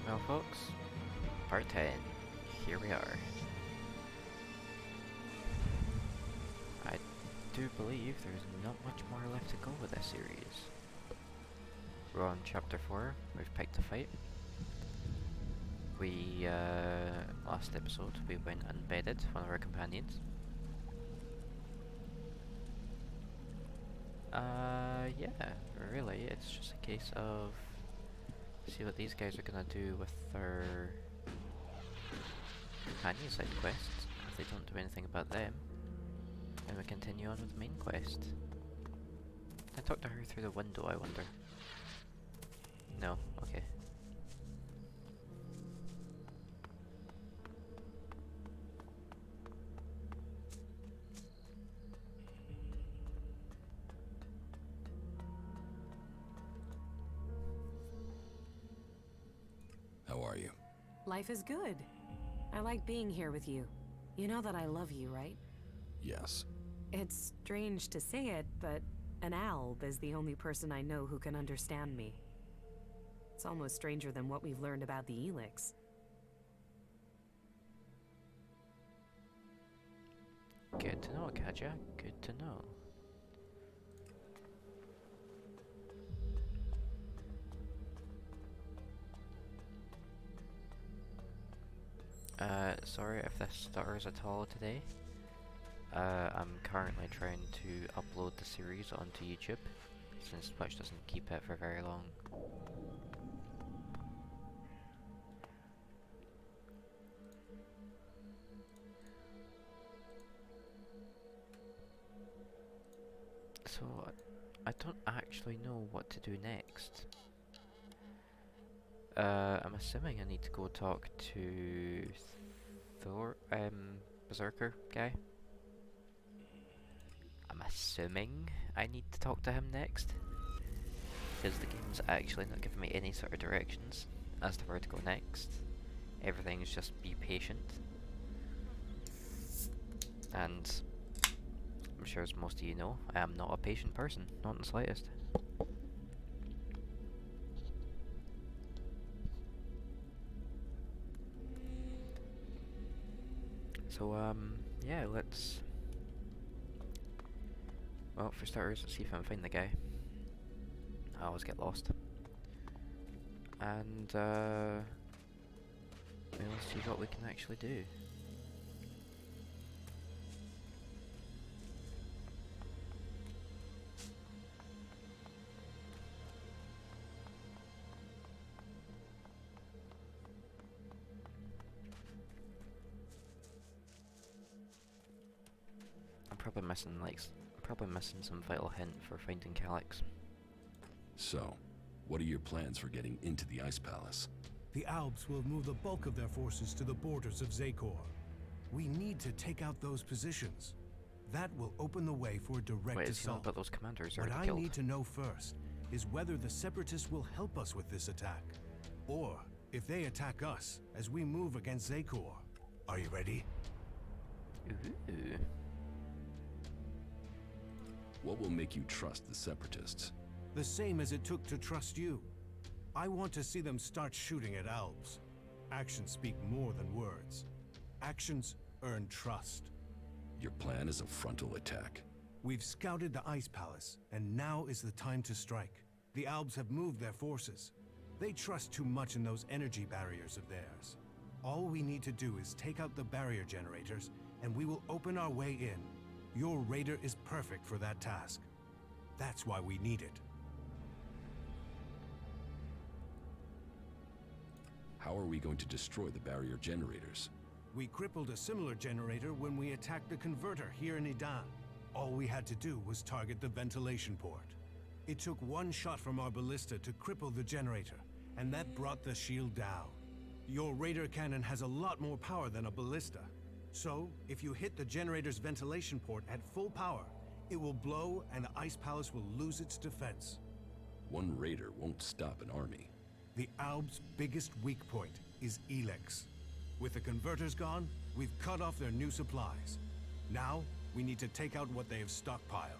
Well, folks, part 10. Here we are. I do believe there's not much more left to go with this series. We're on chapter 4. We've picked a fight. We, last episode, we went and bedded one of our companions. Yeah, really, it's just a case of see what these guys are gonna do with their companion side quests. If they don't do anything about them, then we continue on with the main quest. Can I talk to her through the window, I wonder? No? Okay. How are you? Life is good. I like being here with you. You know that I love you, right? Yes. It's strange to say it, but an alb is the only person I know who can understand me. It's almost stranger than what we've learned about the Elex. Good to know, Kaja. Good to know. Sorry if this stutters at all today. I'm currently trying to upload the series onto YouTube, since Twitch doesn't keep it for very long. So, I don't actually know what to do next. I'm assuming I need to go talk to Thor, Berserker guy. I'm assuming I need to talk to him next, because the game's actually not giving me any sort of directions as to where to go next. Everything's just be patient. And I'm sure as most of you know, I am not a patient person, not in the slightest. So, yeah, let's... Well, for starters, let's see if I can find the guy. I always get lost. And, well, let's see what we can actually do. Probably missing some vital hint for finding Elex. So, what are your plans for getting into the Ice Palace? The Alps will move the bulk of their forces to the borders of Zakor. We need to take out those positions. That will open the way for a direct Wait, is he not assault. about those commanders What already I killed? need to know first is whether the Separatists will help us with this attack, or if they attack us as we move against Zakor. Are you ready? Ooh. What will make you trust the Separatists? The same as it took to trust you. I want to see them start shooting at Alps. Actions speak more than words. Actions earn trust. Your plan is a frontal attack. We've scouted the Ice Palace, and now is the time to strike. The Albs have moved their forces. They trust too much in those energy barriers of theirs. All we need to do is take out the barrier generators, and we will open our way in. Your raider is perfect for that task. That's why we need it. How are we going to destroy the barrier generators? We crippled a similar generator when we attacked the converter here in Idan. All we had to do was target the ventilation port. It took one shot from our ballista to cripple the generator, and that brought the shield down. Your radar cannon has a lot more power than a ballista. So, if you hit the generator's ventilation port at full power, it will blow and the Ice Palace will lose its defense. One raider won't stop an army. The Alb's biggest weak point is Elex. With the converters gone, we've cut off their new supplies. Now, we need to take out what they have stockpiled.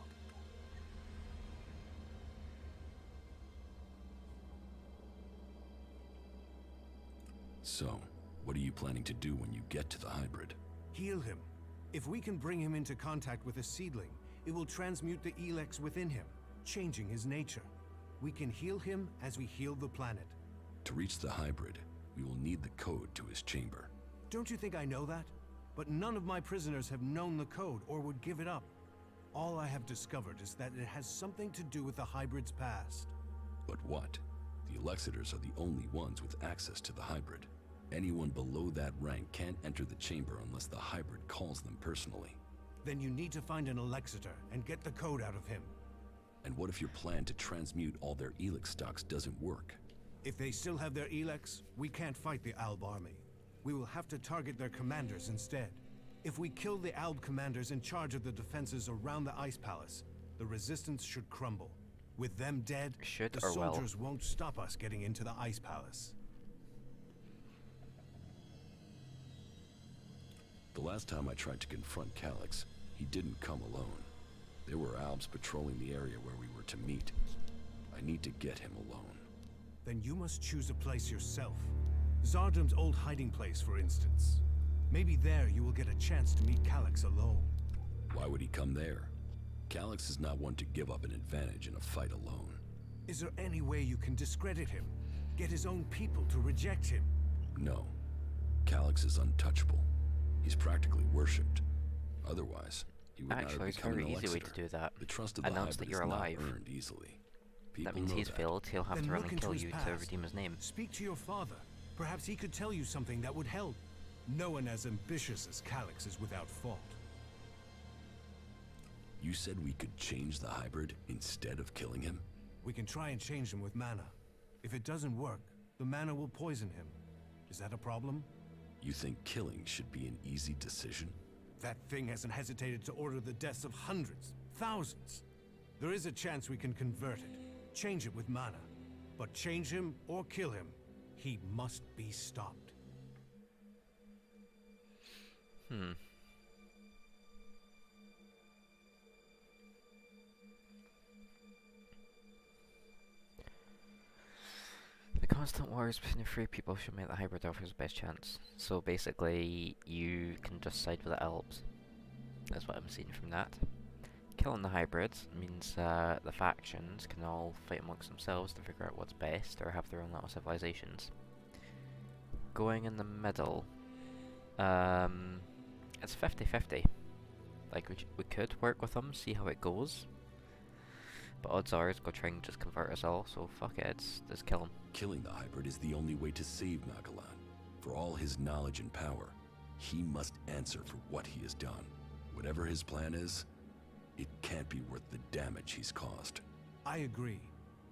So, what are you planning to do when you get to the hybrid? Heal him. If we can bring him into contact with a seedling, it will transmute the Elex within him, changing his nature. We can heal him as we heal the planet. To reach the hybrid, we will need the code to his chamber. Don't you think I know that? But none of my prisoners have known the code or would give it up. All I have discovered is that it has something to do with the hybrid's past. But what? The Elexitors are the only ones with access to the hybrid. Anyone below that rank can't enter the chamber unless the hybrid calls them personally. Then you need to find an Elexitor and get the code out of him. And what if your plan to transmute all their Elex stocks doesn't work? If they still have their Elex, we can't fight the Alb army. We will have to target their commanders instead. If we kill the Alb commanders in charge of the defenses around the Ice Palace, the resistance should crumble. With them dead, the soldiers won't stop us getting into the Ice Palace. The last time I tried to confront Calyx, he didn't come alone. There were Albs patrolling the area where we were to meet. I need to get him alone. Then you must choose a place yourself. Zardum's old hiding place, for instance. Maybe there you will get a chance to meet Calyx alone. Why would he come there? Calyx is not one to give up an advantage in a fight alone. Is there any way you can discredit him? Get his own people to reject him? No. Calyx is untouchable. He's practically worshipped. Otherwise, he would not have Actually, it's a become very an easy way Elexiter. to do that. The trust of the Announce hybrid that you're is alive. not earned easily. People That means know he's that. failed, he'll have Then to run look and into kill his you to past. redeem his name. Speak to your father. Perhaps he could tell you something that would help. No one as ambitious as Calyx is without fault. You said we could change the hybrid instead of killing him? We can try and change him with mana. If it doesn't work, the mana will poison him. Is that a problem? You think killing should be an easy decision? That thing hasn't hesitated to order the deaths of hundreds, thousands. There is a chance we can convert it, change it with mana. But change him or kill him, he must be stopped. The constant wars between the three people should make the hybrid offer his best chance. So basically, you can just side with the Alps. That's what I'm seeing from that. Killing the hybrids means the factions can all fight amongst themselves to figure out what's best, or have their own little civilizations. Going in the middle, it's 50-50. Like, we could work with them, see how it goes. But odds are it's go try and just convert us all, so fuck it, let's kill him. Killing the hybrid is the only way to save Magellan. For all his knowledge and power, he must answer for what he has done. Whatever his plan is, it can't be worth the damage he's caused. I agree.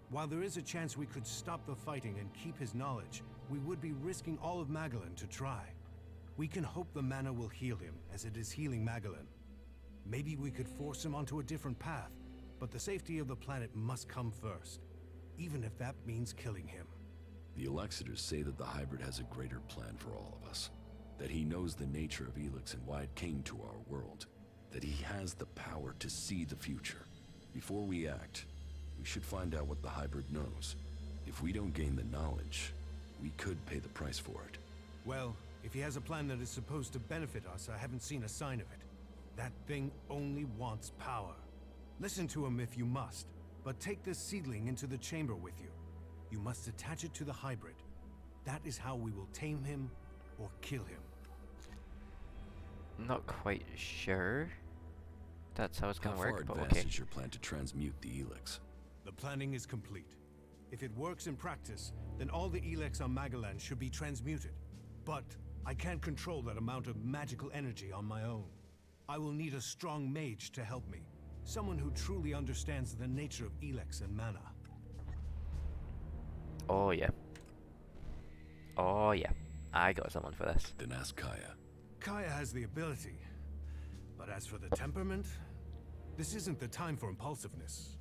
While there is a chance we could stop the fighting and keep his knowledge, we would be risking all of Magellan to try. We can hope the mana will heal him, as it is healing Magellan. Maybe we could force him onto a different path, but the safety of the planet must come first, even if that means killing him. The Elexitors say that the hybrid has a greater plan for all of us. That he knows the nature of Elex and why it came to our world. That he has the power to see the future. Before we act, we should find out what the hybrid knows. If we don't gain the knowledge, we could pay the price for it. Well, if he has a plan that is supposed to benefit us, I haven't seen a sign of it. That thing only wants power. Listen to him if you must, but take this seedling into the chamber with you. You must attach it to the hybrid. That is how we will tame him or kill him. Not quite sure that's how it's gonna How far work, but advanced okay. is your plan to transmute the Elex? The planning is complete. If it works in practice, then all the Elex on Magellan should be transmuted. But I can't control that amount of magical energy on my own. I will need a strong mage to help me. Someone who truly understands the nature of Elex and mana. Oh yeah. Oh yeah. I got someone for this. Then ask Kaya. Kaya has the ability. But as for the temperament, this isn't the time for impulsiveness.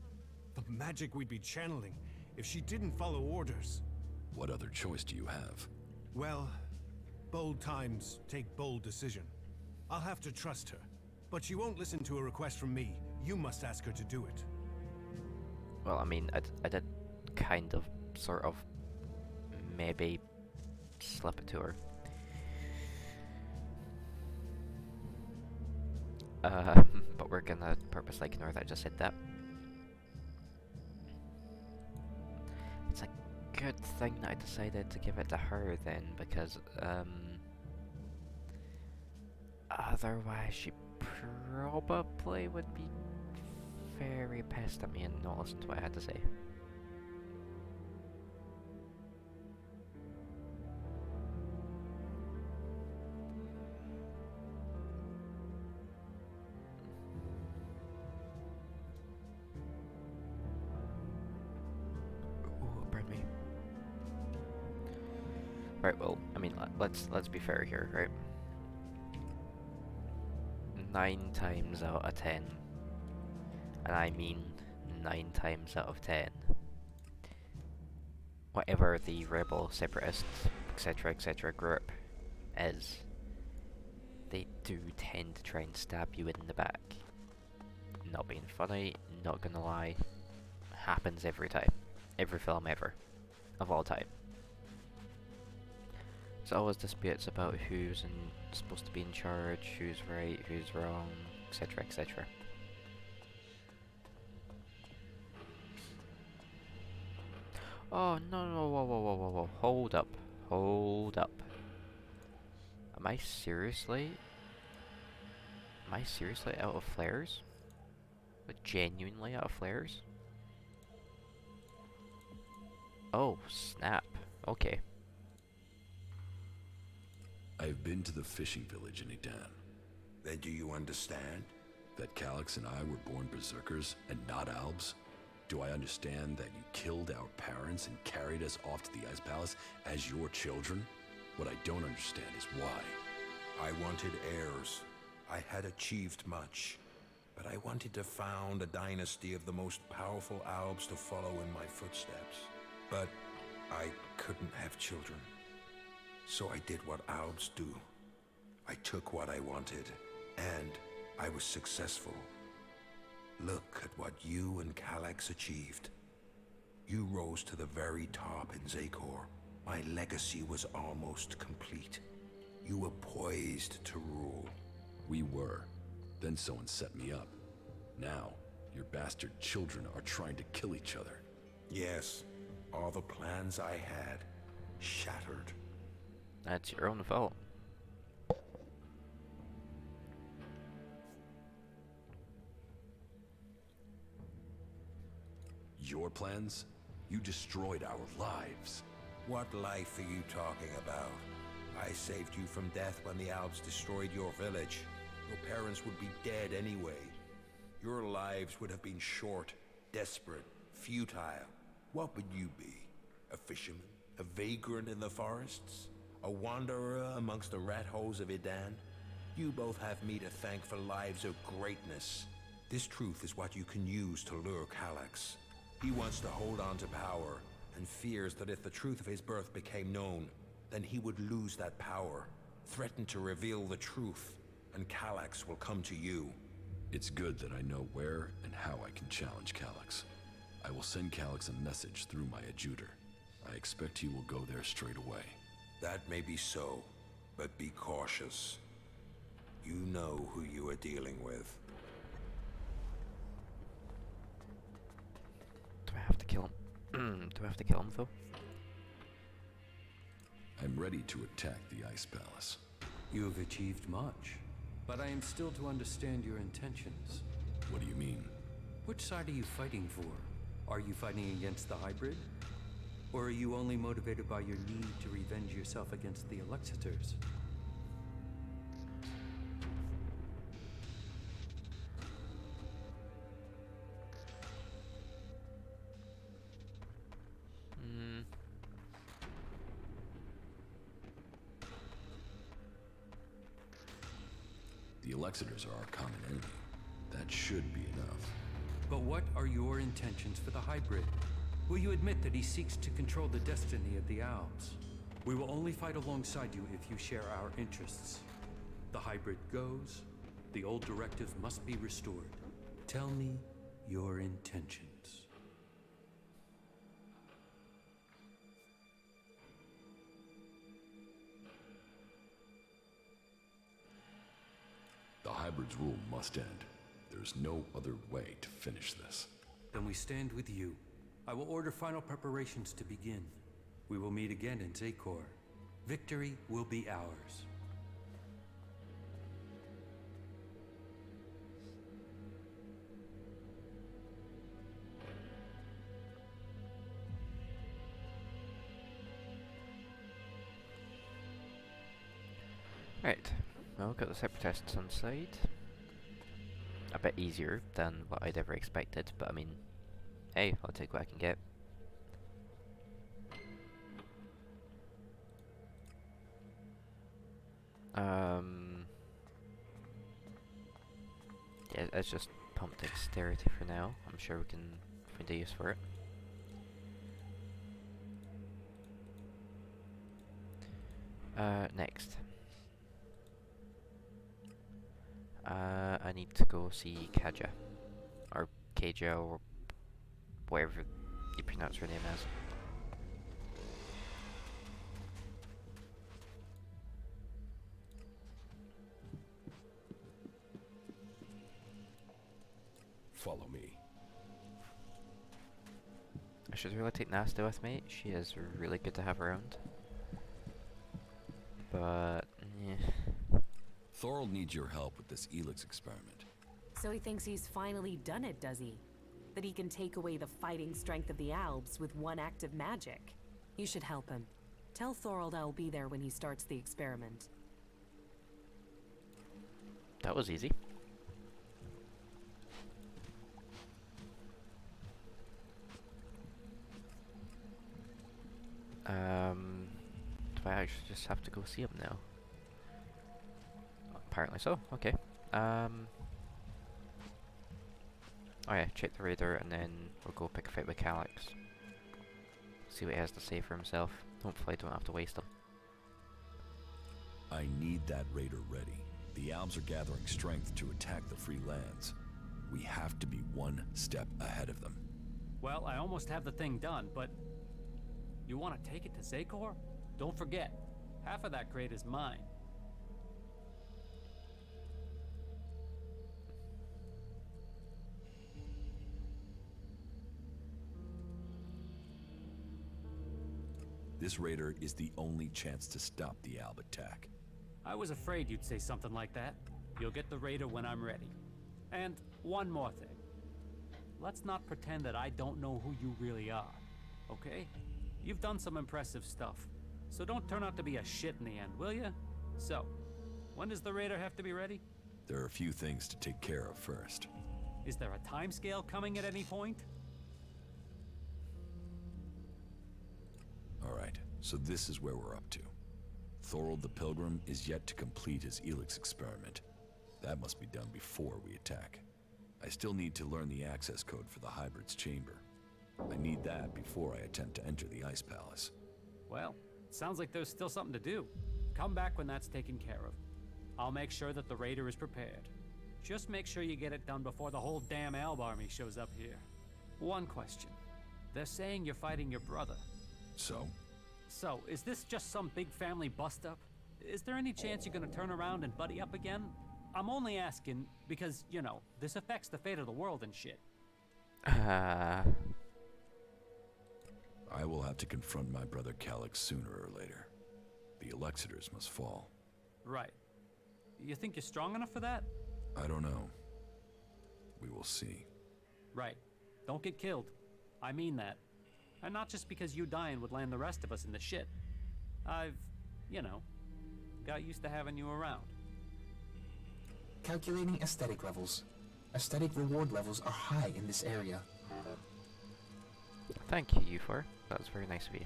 The magic we'd be channeling if she didn't follow orders. What other choice do you have? Well, bold times take bold decision. I'll have to trust her. But she won't listen to a request from me. You must ask her to do it. Well, I mean, I did kind of, sort of, maybe slip it to her. But we're gonna purposely ignore that I just said that. It's a good thing that I decided to give it to her then, because otherwise she probably would be very pissed at me and not listen to what I had to say. Ooh, pardon me. Right, well, I mean, let's be fair here, right? 9 times out of 10, and I mean 9 times out of 10, whatever the rebel, separatist, etc. group is, they do tend to try and stab you in the back. Not being funny, not gonna lie, happens every time. Every film ever, of all time. There's always disputes about who's supposed to be in charge, who's right, who's wrong, etc. Oh, no, whoa, hold up. Am I seriously out of flares? Like, genuinely out of flares? Oh, snap. Okay. I've been to the fishing village in Edan. Then do you understand? That Calyx and I were born berserkers and not Albs? Do I understand that you killed our parents and carried us off to the Ice Palace as your children? What I don't understand is why. I wanted heirs. I had achieved much. But I wanted to found a dynasty of the most powerful Albs to follow in my footsteps. But I couldn't have children. So I did what Albs do. I took what I wanted, and I was successful. Look at what you and Calyx achieved. You rose to the very top in Zakor. My legacy was almost complete. You were poised to rule. We were. Then someone set me up. Now, your bastard children are trying to kill each other. Yes, all the plans I had shattered. That's your own fault. Your plans? You destroyed our lives. What life are you talking about? I saved you from death when the Alps destroyed your village. Your parents would be dead anyway. Your lives would have been short, desperate, futile. What would you be? A fisherman? A vagrant in the forests? A wanderer amongst the rat holes of Edan? You both have me to thank for lives of greatness. This truth is what you can use to lure Calyx. He wants to hold on to power, and fears that if the truth of his birth became known, then he would lose that power, threaten to reveal the truth, and Calyx will come to you. It's good that I know where and how I can challenge Calyx. I will send Calyx a message through my adjutor. I expect he will go there straight away. That may be so, but be cautious. You know who you are dealing with. Do I have to kill him? Do I have to kill him though? I'm ready to attack the Ice Palace. You have achieved much, but I am still to understand your intentions. What do you mean? Which side are you fighting for? Are you fighting against the hybrid? Or are you only motivated by your need to revenge yourself against the Alexiters? The Alexiters are our common enemy. That should be enough. But what are your intentions for the hybrid? Will you admit that he seeks to control the destiny of the Alps? We will only fight alongside you if you share our interests. The hybrid goes, the old directive must be restored. Tell me your intentions. hybrid's rule must end. There's no other way to finish this. Then we stand with you. I will order final preparations to begin. We will meet again in Zakor. Victory will be ours. Right, well, got the separatists on side. A bit easier than what I'd ever expected, but I mean, hey, I'll take what I can get. Yeah, let's just pump dexterity for now. I'm sure we can find a use for it. Next. I need to go see Kaja. Or Kaja, or whatever you pronounce her name as. Follow me. I should really take Nasta with me. She is really good to have around. But, yeah. Thorold needs your help with this Elex experiment. So he thinks he's finally done it, does he? That he can take away the fighting strength of the Albs with one act of magic. You should help him. Tell Thorold I'll be there when he starts the experiment. That was easy. Do I actually just have to go see him now? Apparently so, okay. Oh yeah, check the radar and then we'll go pick a fight with Elex. See what he has to say for himself. Hopefully I don't have to waste him. I need that raider ready. The Albs are gathering strength to attack the free lands. We have to be one step ahead of them. Well, I almost have the thing done, but... You want to take it to Zakor? Don't forget, half of that crate is mine. This raider is the only chance to stop the Alb attack. I was afraid you'd say something like that. You'll get the raider when I'm ready. And one more thing. Let's not pretend that I don't know who you really are, okay? You've done some impressive stuff, so don't turn out to be a shit in the end, will ya? So, when does the raider have to be ready? There are a few things to take care of first. Is there a timescale coming at any point? Alright, so this is where we're up to. Thorold the Pilgrim is yet to complete his Elex experiment. That must be done before we attack. I still need to learn the access code for the hybrid's chamber. I need that before I attempt to enter the Ice Palace. Well, sounds like there's still something to do. Come back when that's taken care of. I'll make sure that the raider is prepared. Just make sure you get it done before the whole damn Alb army shows up here. One question. They're saying you're fighting your brother. So? So, is this just some big family bust-up? Is there any chance you're gonna turn around and buddy up again? I'm only asking because, you know, this affects the fate of the world and shit. I will have to confront my brother Elex sooner or later. The Elexitors must fall. Right. You think you're strong enough for that? I don't know. We will see. Right. Don't get killed. I mean that. And not just because you dying would land the rest of us in the shit. I've, you know, got used to having you around. Calculating aesthetic levels. Aesthetic reward levels are high in this area. Thank you, U4. That was very nice of you.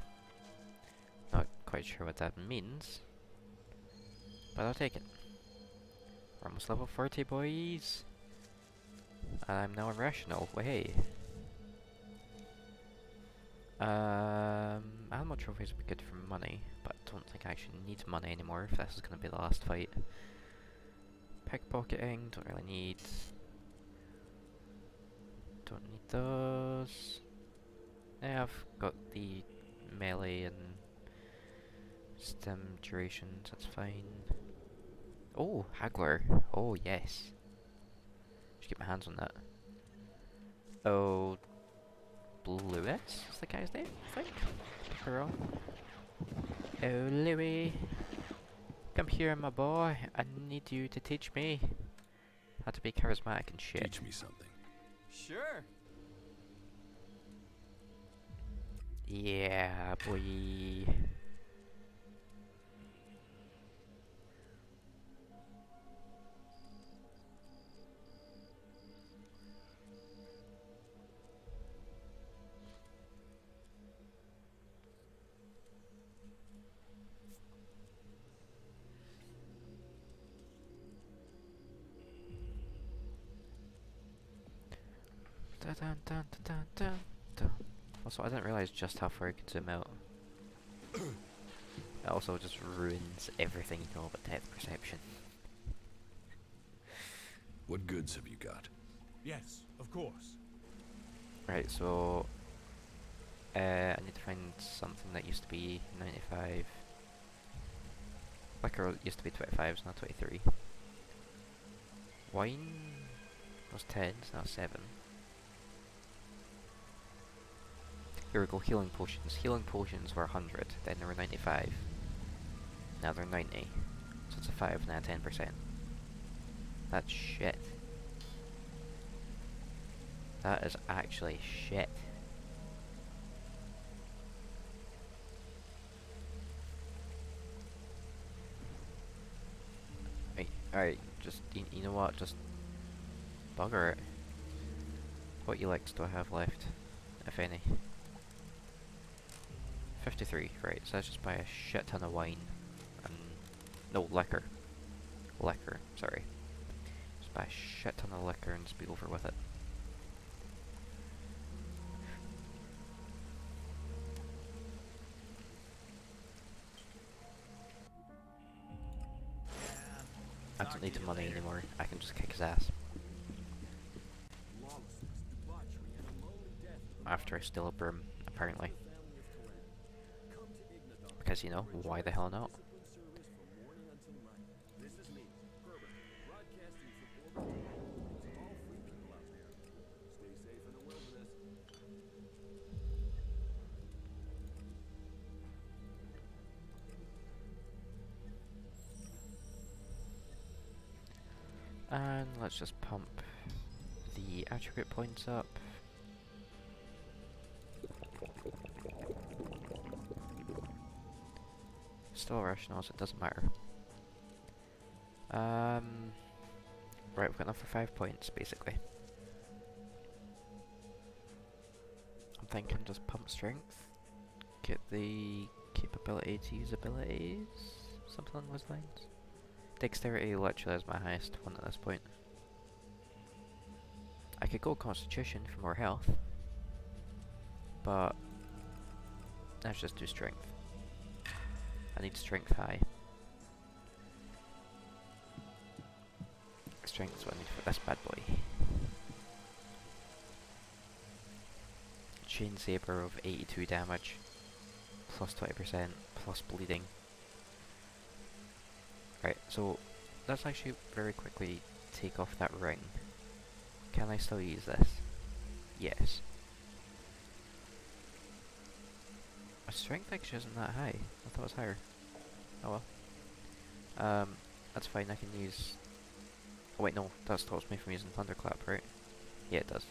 Not quite sure what that means, but I'll take it. We're almost level 40, boys. And I'm now irrational. Way. Animal trophies would be good for money, but I don't think I actually need money anymore if this is going to be the last fight. Pickpocketing, don't really need. Don't need those. Yeah, I've got the melee and stem durations, that's fine. Oh, Haggler. Oh, yes. to get my hands on that. Oh, Lewis is the guy's name, I think. Hurrah. Oh, Louis. Come here, my boy. I need you to teach me how to be charismatic and shit. Teach me something. Sure. Yeah, boy. Dun, dun, dun, dun, dun, dun. Also, I didn't realize just how far you could zoom out. It also just ruins everything you know about depth perception. What goods have you got? Yes, of course. Right, so I need to find something that used to be 95. Liquor used to be 25, it's now 23. Wine was 10, it's now 7. Here we go, healing potions. Healing potions were 100, then they were 95. Now they're 90. So it's a 5, now 10%. That's shit. That is actually shit. Alright, just, you know what, just bugger it. What Elex do I have left, if any? 53, right, so let's just buy a shit ton of wine. And, no, liquor. Liquor, sorry. Just buy a shit ton of liquor and just be over with it. I don't need the money anymore, I can just kick his ass. After I steal a broom, apparently. Because, you know, why the hell not? And let's just pump the attribute points up. Still irrational, so it doesn't matter. Right, we've got enough for 5 points, basically. I'm thinking just pump strength, get the capability to use abilities, something along those lines. Dexterity literally is my highest one at this point. I could go Constitution for more health, but let's just do strength. I need strength high. Strength is what I need for this bad boy. Chain Saber of 82 damage, plus 20%, plus bleeding. Right, so let's actually very quickly take off that ring. Can I still use this? Yes. My strength actually isn't that high. I thought it was higher. Oh well. That's fine, I can use... Oh wait, no, that stops me from using Thunderclap, right? Yeah, it does.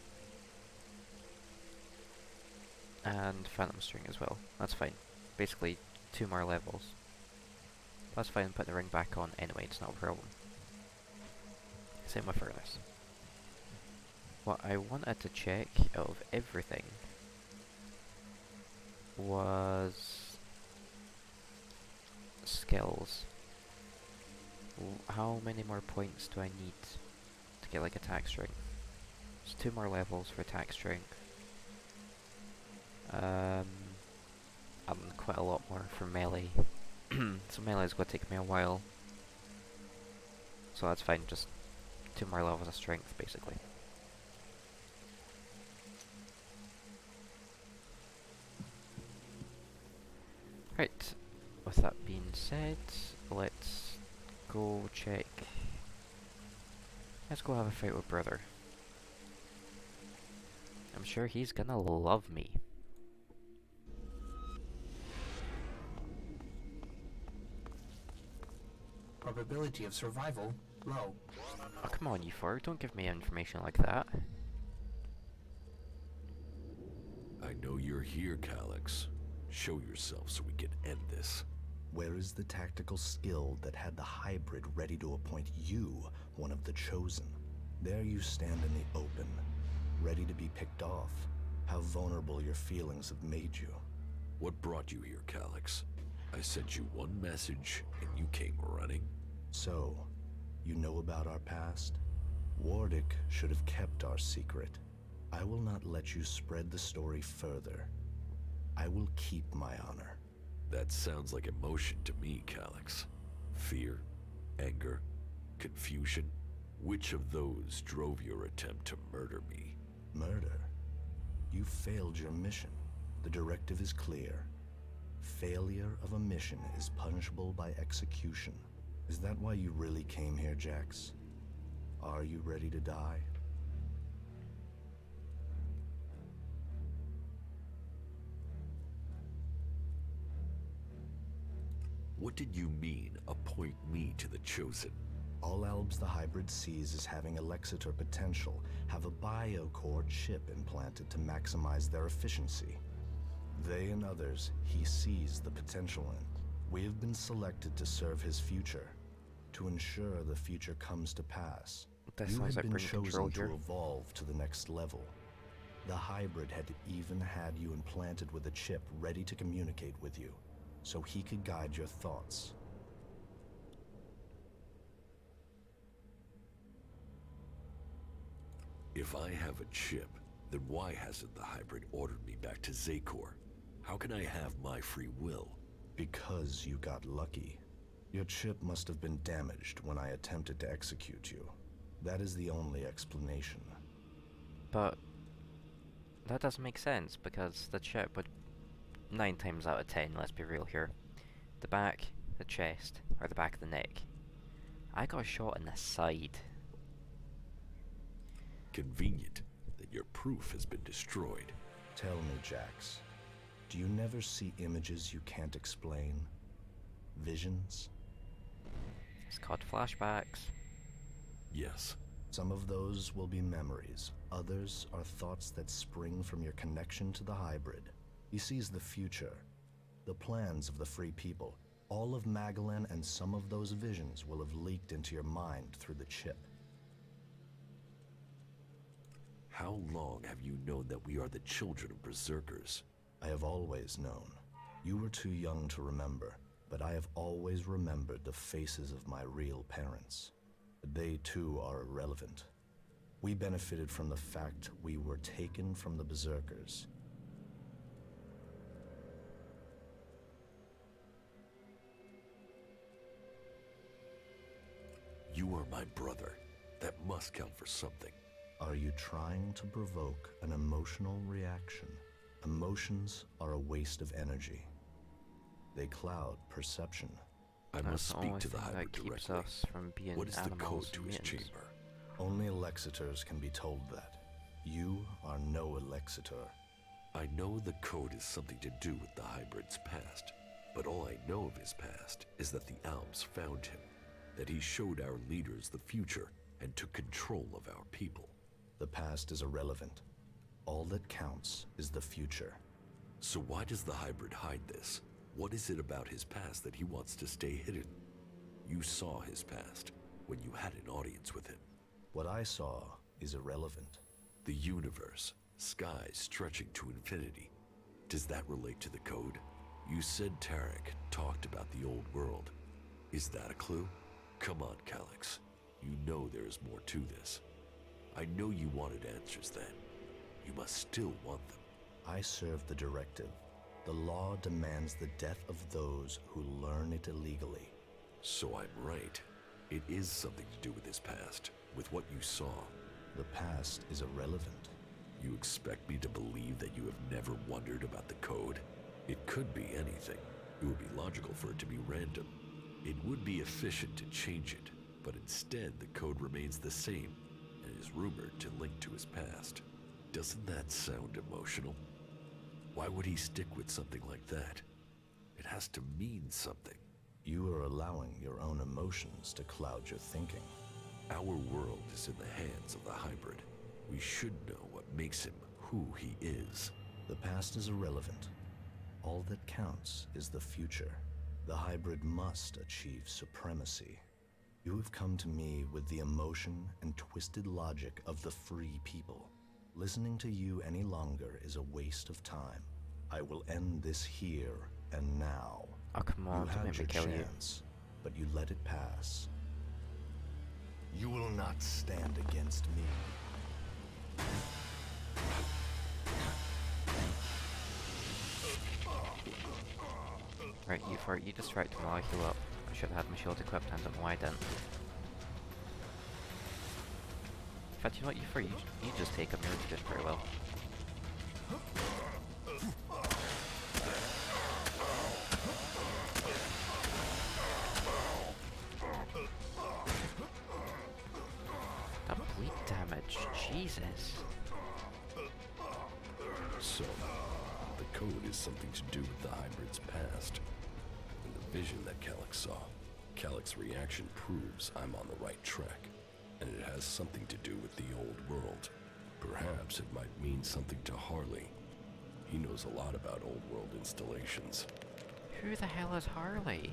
And Phantom String as well. That's fine. Basically, 2 more levels. That's fine, putting the ring back on anyway, it's not a problem. Same with Furnace. What I wanted to check out of everything was skills. How many more points do I need to get like attack strength? There's 2 more levels for attack strength. And quite a lot more for melee. So melee is going to take me a while. So that's fine, just 2 more levels of strength basically. Right, with that being said, let's go check. Let's go have a fight with Brother. I'm sure he's gonna love me. Probability of survival, low. Oh, come on, you four, don't give me information like that. I know you're here, Calyx. Show yourself so we can end this. Where is the tactical skill that had the hybrid ready to appoint you one of the chosen? There you stand in the open, ready to be picked off. How vulnerable your feelings have made you. What brought you here, Calyx? I sent you one message, and you came running. So, you know about our past? Wardic should have kept our secret. I will not let you spread the story further. I will keep my honor. That sounds like emotion to me, Calyx. Fear, anger, confusion. Which of those drove your attempt to murder me? Murder? You failed your mission. The directive is clear. Failure of a mission is punishable by execution. Is that why you really came here, Jax? Are you ready to die? What did you mean, appoint me to the Chosen? All Albs the hybrid sees as having Alexitor potential have a biocore chip implanted to maximize their efficiency. They and others he sees the potential in. We have been selected to serve his future, to ensure the future comes to pass. That You sounds had like been brain control chosen here. to evolve to the next level. The hybrid had even had you implanted with a chip ready to communicate with you, so he could guide your thoughts. If I have a chip, then why hasn't the hybrid ordered me back to Zakor? How can I have my free will? Because you got lucky. Your chip must have been damaged when I attempted to execute you. That is the only explanation. But that doesn't make sense, because the chip would 9 times out of 10, let's be real here. The back, the chest, or the back of the neck. I got shot in the side. Convenient that your proof has been destroyed. Tell me, Jax, do you never see images you can't explain? Visions? It's called flashbacks. Yes. Some of those will be memories. Others are thoughts that spring from your connection to the hybrid. He sees the future, the plans of the free people. All of Magalan and some of those visions will have leaked into your mind through the chip. How long have you known that we are the children of berserkers? I have always known. You were too young to remember, but I have always remembered the faces of my real parents. They too are irrelevant. We benefited from the fact we were taken from the berserkers. You are my brother. That must count for something. Are you trying to provoke an emotional reaction? Emotions are a waste of energy. They cloud perception. I That's must the speak only to the thing hybrid that keeps directly. us from being What is the animals code to and his mutants. chamber? Only Alexitors can be told that. You are no Alexitor. I know the code is something to do with the hybrid's past, but all I know of his past is that the Alps found him, that he showed our leaders the future and took control of our people. The past is irrelevant. All that counts is the future. So why does the hybrid hide this? What is it about his past that he wants to stay hidden? You saw his past when you had an audience with him. What I saw is irrelevant. The universe, skies stretching to infinity. Does that relate to the code? You said Tarek talked about the old world. Is that a clue? Come on, Calyx. You know there is more to this. I know you wanted answers then. You must still want them. I serve the directive. The law demands the death of those who learn it illegally. So I'm right. It is something to do with his past, with what you saw. The past is irrelevant. You expect me to believe that you have never wondered about the code? It could be anything. It would be logical for it to be random. It would be efficient to change it, but instead the code remains the same and is rumored to link to his past. Doesn't that sound emotional? Why would he stick with something like that? It has to mean something. You are allowing your own emotions to cloud your thinking. Our world is in the hands of the hybrid. We should know what makes him who he is. The past is irrelevant. All that counts is the future. The hybrid must achieve supremacy. You have come to me with the emotion and twisted logic of the free people. Listening to you any longer is a waste of time. I will end this here and now. Oh, come on, You don't had make me your kill you. chance, but you let it pass. You will not stand against me. Right, you distract him while I heal up. I should have had my shield equipped, and I don't know why I didn't. In fact, you know what, you just take him, you're doing pretty well. That bleed damage, Jesus. So, the code is something to do with the hybrid's past. And the vision that Calyx saw. Calyx's reaction proves I'm on the right track. And it has something to do with the old world. Perhaps it might mean something to Harley. He knows a lot about old world installations. Who the hell is Harley?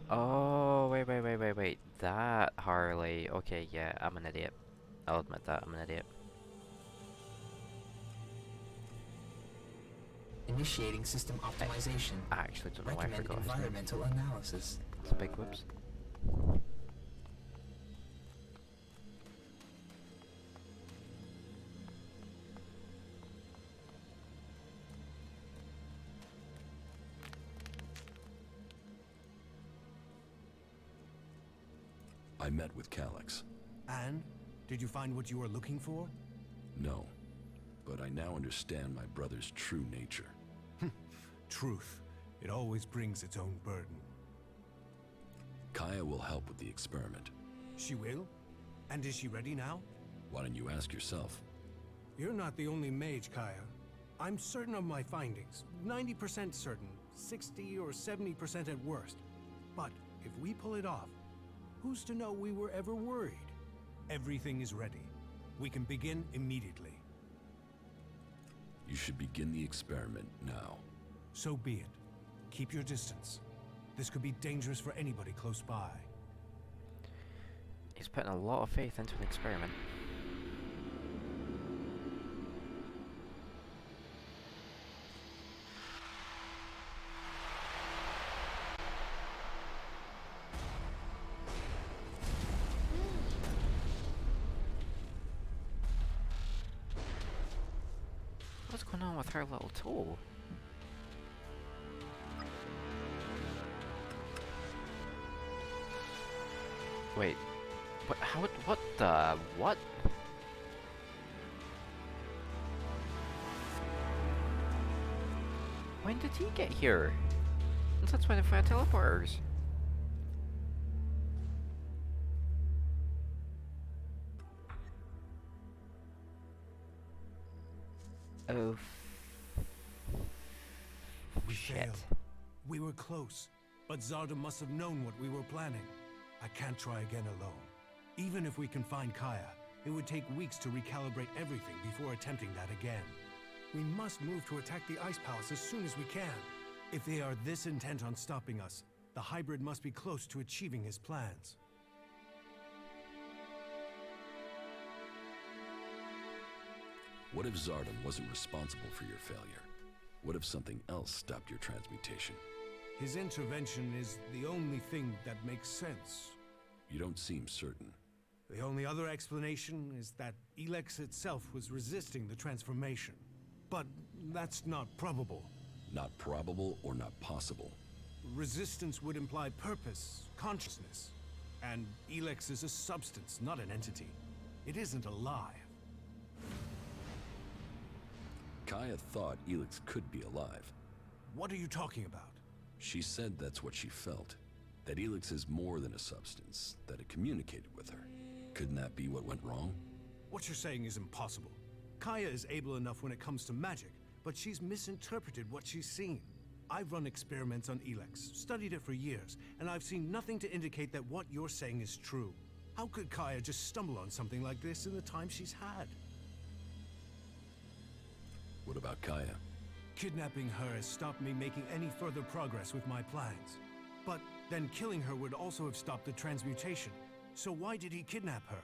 Oh, wait. That Harley. Okay, yeah, I'm an idiot. I'll admit that, I'm an idiot. Initiating system optimization. I actually don't know why I Recommend forgot his name. environmental analysis. It's a big whoops. I met with Calyx. And? Did you find what you were looking for? No, but I now understand my brother's true nature. Truth. It always brings its own burden. Kaya will help with the experiment. She will? And is she ready now? Why don't you ask yourself? You're not the only mage, Kaya. I'm certain of my findings. 90% certain. 60 or 70% at worst. But if we pull it off, who's to know we were ever worried? Everything is ready. We can begin immediately. You should begin the experiment now. So be it. Keep your distance. This could be dangerous for anybody close by. He's putting a lot of faith into an experiment. What's going on with her little toe? Wait, what the, what? When did he get here? That's why the fire teleporters. Oh, We shit. failed. We were close, but Zarda must have known what we were planning. I can't try again alone. Even if we can find Kaya, it would take weeks to recalibrate everything before attempting that again. We must move to attack the Ice Palace as soon as we can. If they are this intent on stopping us, the hybrid must be close to achieving his plans. What if Zardan wasn't responsible for your failure? What if something else stopped your transmutation? His intervention is the only thing that makes sense. You don't seem certain. The only other explanation is that Elex itself was resisting the transformation. But that's not probable. Not probable or not possible. Resistance would imply purpose, consciousness. And Elex is a substance, not an entity. It isn't alive. Kaya thought Elex could be alive. What are you talking about? She said that's what she felt. That Elex is more than a substance, that it communicated with her. Couldn't that be what went wrong? What you're saying is impossible. Kaya is able enough when it comes to magic, but she's misinterpreted what she's seen. I've run experiments on Elex, studied it for years, and I've seen nothing to indicate that what you're saying is true. How could Kaya just stumble on something like this in the time she's had? What about Kaya? Kidnapping her has stopped me making any further progress with my plans. But then killing her would also have stopped the transmutation. So why did he kidnap her?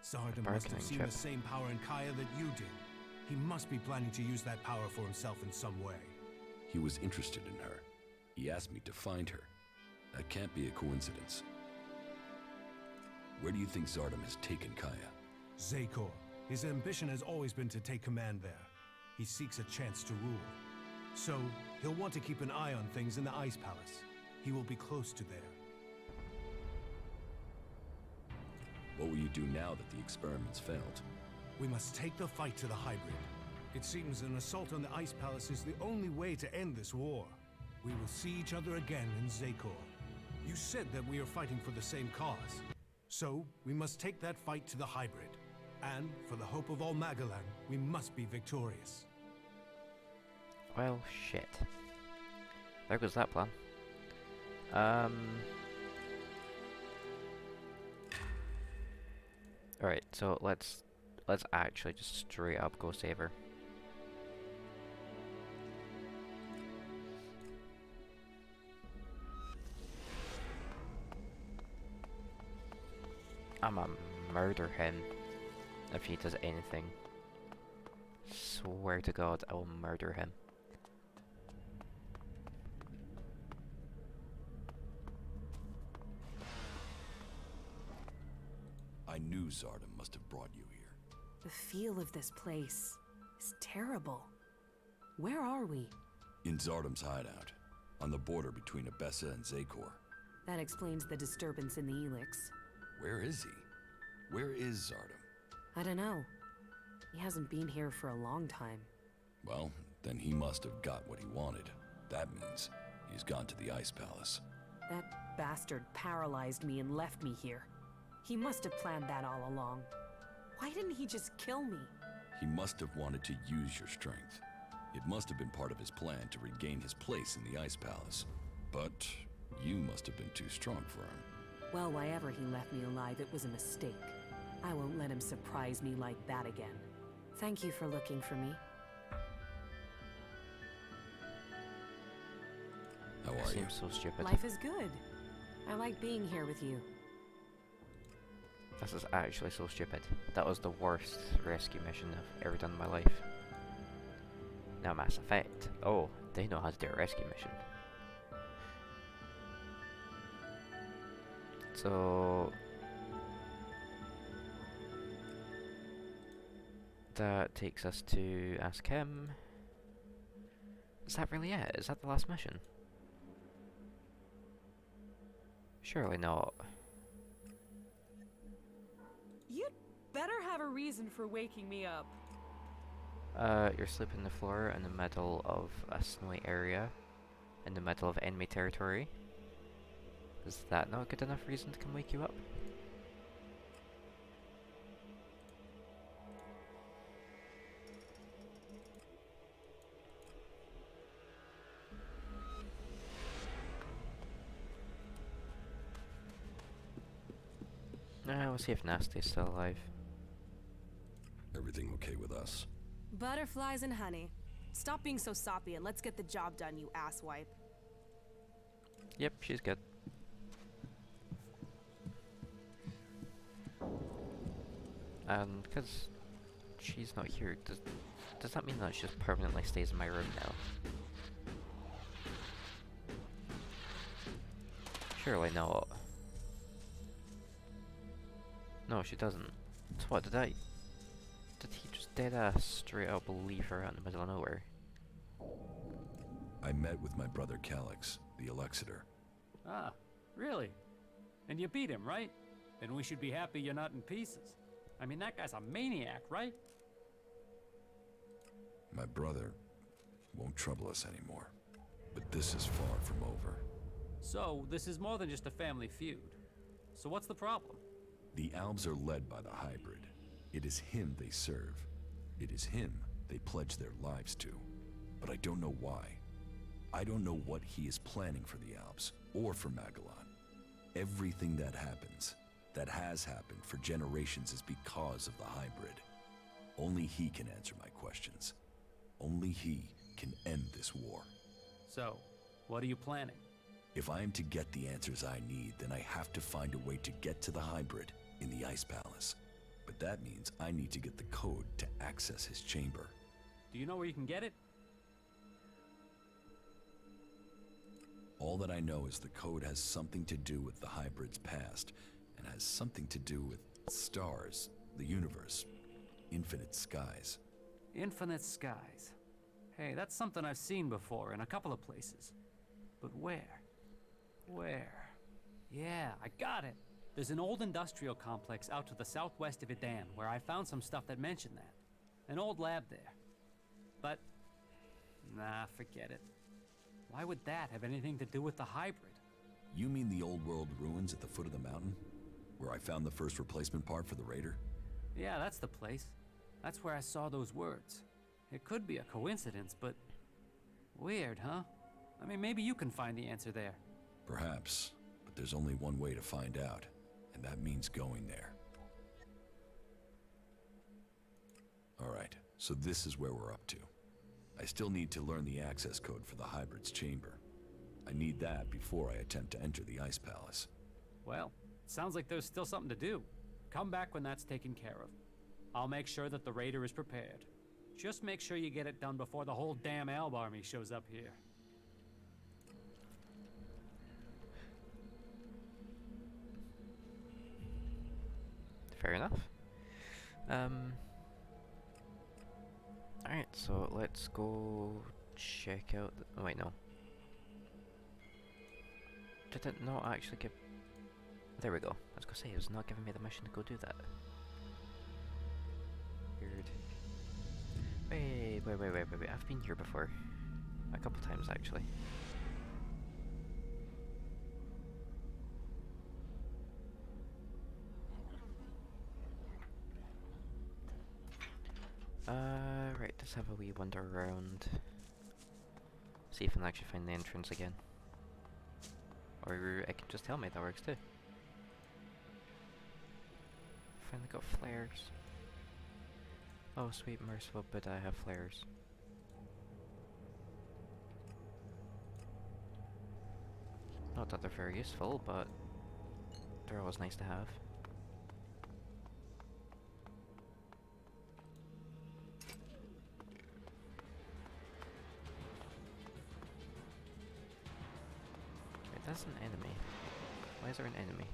Zardom must have seen the same power in Kaya that you did. He must be planning to use that power for himself in some way. He was interested in her. He asked me to find her. That can't be a coincidence. Where do you think Zardom has taken Kaya? Zakor. His ambition has always been to take command there. He seeks a chance to rule. So, he'll want to keep an eye on things in the Ice Palace. He will be close to there. What will you do now that the experiments failed? We must take the fight to the hybrid. It seems an assault on the Ice Palace is the only way to end this war. We will see each other again in Zakor. You said that we are fighting for the same cause. So, we must take that fight to the hybrid. And, for the hope of all Magalan, we must be victorious. Well, shit. There goes that plan. Alright, so let's actually just straight up go save her. I'ma murder him if he does anything. Swear to God, I will murder him. I knew Zardom must have brought you here. The feel of this place is terrible. Where are we? In Zardom's hideout, on the border between Abessa and Zakor. That explains the disturbance in the Elex. Where is he? Where is Zardom? I don't know. He hasn't been here for a long time. Well, then he must have got what he wanted. That means he's gone to the Ice Palace. That bastard paralyzed me and left me here. He must have planned that all along. Why didn't he just kill me? He must have wanted to use your strength. It must have been part of his plan to regain his place in the Ice Palace. But you must have been too strong for him. Well, why ever he left me alive, it was a mistake. I won't let him surprise me like that again. Thank you for looking for me. How It are you? seems so stupid. Life is good. I like being here with you. This is actually so stupid. That was the worst rescue mission I've ever done in my life. Now Mass Effect. Oh, they know how to do a rescue mission. So that takes us to ask him. Is that really it? Is that the last mission? Surely not. You'd better have a reason for waking me up. You're sleeping on the floor in the middle of a snowy area, in the middle of enemy territory. Is that not a good enough reason to come wake you up? We'll see if Nasty's still alive. Everything okay with us? Butterflies and honey. Stop being so soppy and let's get the job done, you asswipe. Yep, she's good. And because she's not here, does that mean that she just permanently stays in my room now? Surely not. No, she doesn't. So what, did he just dead ass straight up leave her out in the middle of nowhere? I met with my brother Calix, the Elexitor. Ah, really? And you beat him, right? Then we should be happy you're not in pieces. I mean, that guy's a maniac, right? My brother won't trouble us anymore. But this is far from over. So, this is more than just a family feud. So what's the problem? The Albs are led by the hybrid. It is him they serve. It is him they pledge their lives to. But I don't know why. I don't know what he is planning for the Albs, or for Magellan. Everything that happens, that has happened for generations, is because of the hybrid. Only he can answer my questions. Only he can end this war. So, what are you planning? If I am to get the answers I need, then I have to find a way to get to the hybrid in the Ice Palace. But that means I need to get the code to access his chamber. Do you know where you can get it? All that I know is the code has something to do with the hybrid's past, and has something to do with stars, the universe, infinite skies. Infinite skies. Hey, that's something I've seen before in a couple of places. But where? Where? Yeah, I got it. There's an old industrial complex out to the southwest of Idan where I found some stuff that mentioned that. An old lab there. But, nah, forget it. Why would that have anything to do with the hybrid? You mean the old world ruins at the foot of the mountain? Where I found the first replacement part for the Raider? Yeah, that's the place. That's where I saw those words. It could be a coincidence, but weird, huh? I mean, maybe you can find the answer there. Perhaps, but there's only one way to find out, and that means going there. Alright, so this is where we're up to. I still need to learn the access code for the hybrid's chamber. I need that before I attempt to enter the Ice Palace. Well, sounds like there's still something to do. Come back when that's taken care of. I'll make sure that the Raider is prepared. Just make sure you get it done before the whole damn Alb army shows up here. Fair enough. Alright, so let's go check out oh wait, no. Did it not actually give... There we go. I was gonna say, it was not giving me the mission to go do that. Weird. Wait. I've been here before. A couple times, actually. Right, let's have a wee wander around. See if I can actually find the entrance again. Or it can just tell me, that works too. Finally got flares. Oh, sweet merciful Buddha, I have flares. Not that they're very useful, but they're always nice to have. Wait, that's an enemy. Why is there an enemy?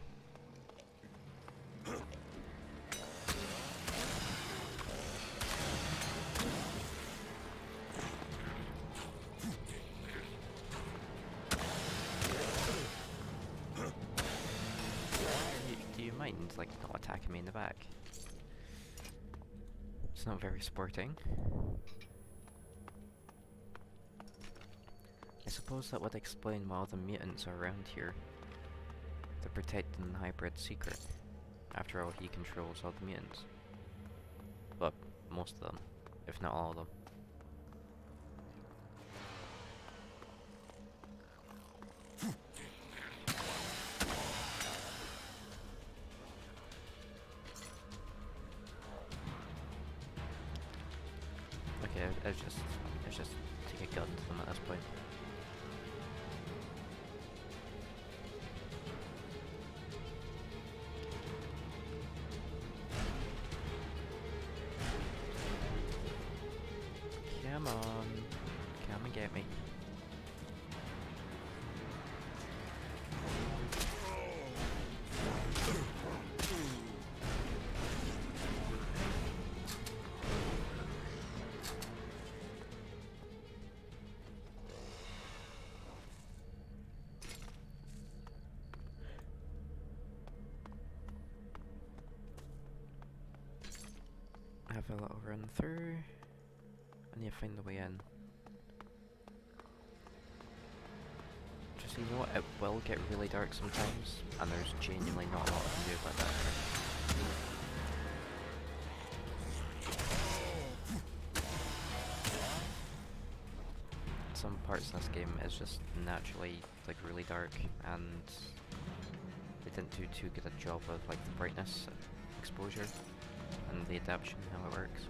Do you mind, like, not attacking me in the back? It's not very sporting. I suppose that would explain why all the mutants are around here. They're protecting the hybrid secret. After all, he controls all the mutants. Well, most of them, if not all of them. Okay, let's just take a gun to them at this point. Come on, come and get me. Have a little run through. I need to find the way in. So you know what, it will get really dark sometimes, and there's genuinely not a lot I can do about that. Some parts in this game is just naturally like really dark, and they didn't do too good a job of like the brightness exposure and the adaptation, how it works.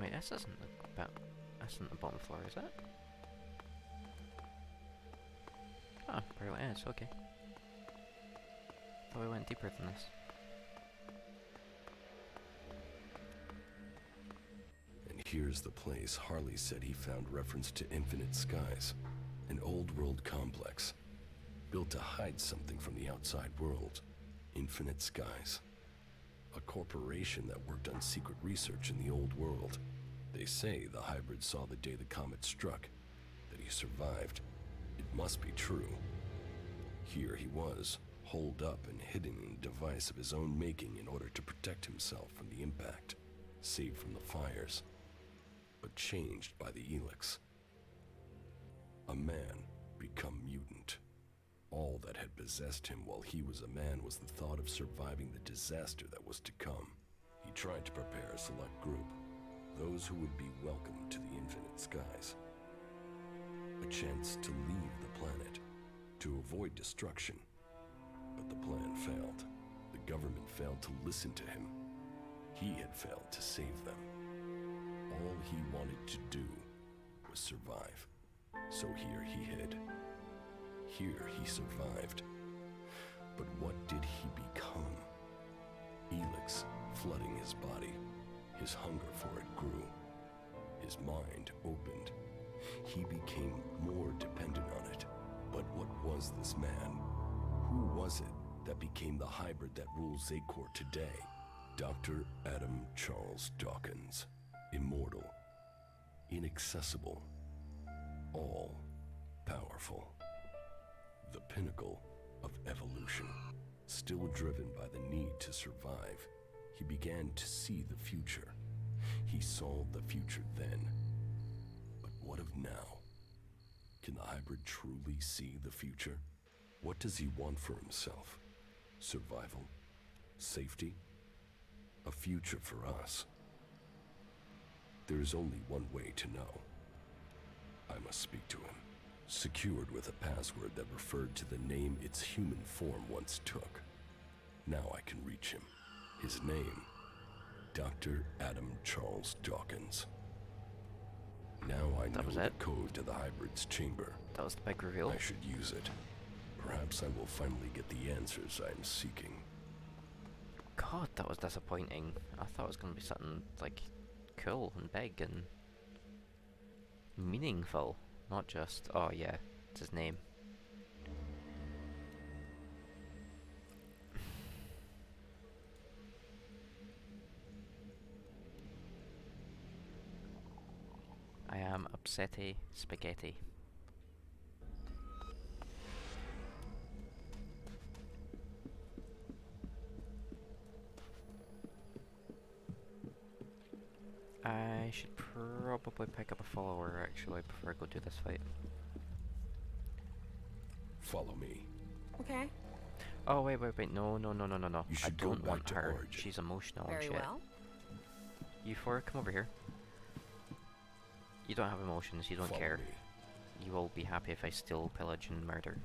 Wait, this isn't the bottom floor, is it? Oh, apparently it is, okay. Thought we went deeper than this. And here's the place Harley said he found reference to Infinite Skies, an old world complex, built to hide something from the outside world. Infinite Skies. A corporation that worked on secret research in the old world. They say the hybrid saw the day the comet struck, that he survived. It must be true. Here he was, holed up and hidden in a device of his own making in order to protect himself from the impact, saved from the fires, but changed by the Elex. A man become mutant. All that had possessed him while he was a man was the thought of surviving the disaster that was to come. He tried to prepare a select group, those who would be welcomed to the Infinite Skies. A chance to leave the planet, to avoid destruction. But the plan failed. The government failed to listen to him. He had failed to save them. All he wanted to do was survive. So here he hid. Here he survived. But what did he become? Elex flooding his body. His hunger for it grew. His mind opened. He became more dependent on it. But what was this man? Who was it that became the hybrid that rules Acor today? Dr. Adam Charles Dawkins. Immortal. Inaccessible. All-powerful. The pinnacle of evolution. Still driven by the need to survive, he began to see the future. He saw the future then. But what of now? Can the hybrid truly see the future? What does he want for himself? Survival? Safety? A future for us? There is only one way to know. I must speak to him. Secured with a password that referred to the name its human form once took. Now I can reach him. His name, Dr. Adam Charles Dawkins. Now I know the code to the hybrid's chamber. That was the big reveal. I should use it. Perhaps I will finally get the answers I am seeking. God, that was disappointing. I thought it was going to be something, like, cool and big and meaningful. Not just, oh yeah, it's his name. I am upsetty spaghetti. I should probably pick up a follower actually before I go do this fight. Follow me. Okay. Oh wait, no. You I should go don't back want to her. Origin. She's emotional and Very shit. well. You four, come over here. You don't have emotions, you don't Follow care. me. You will be happy if I steal, pillage, and murder.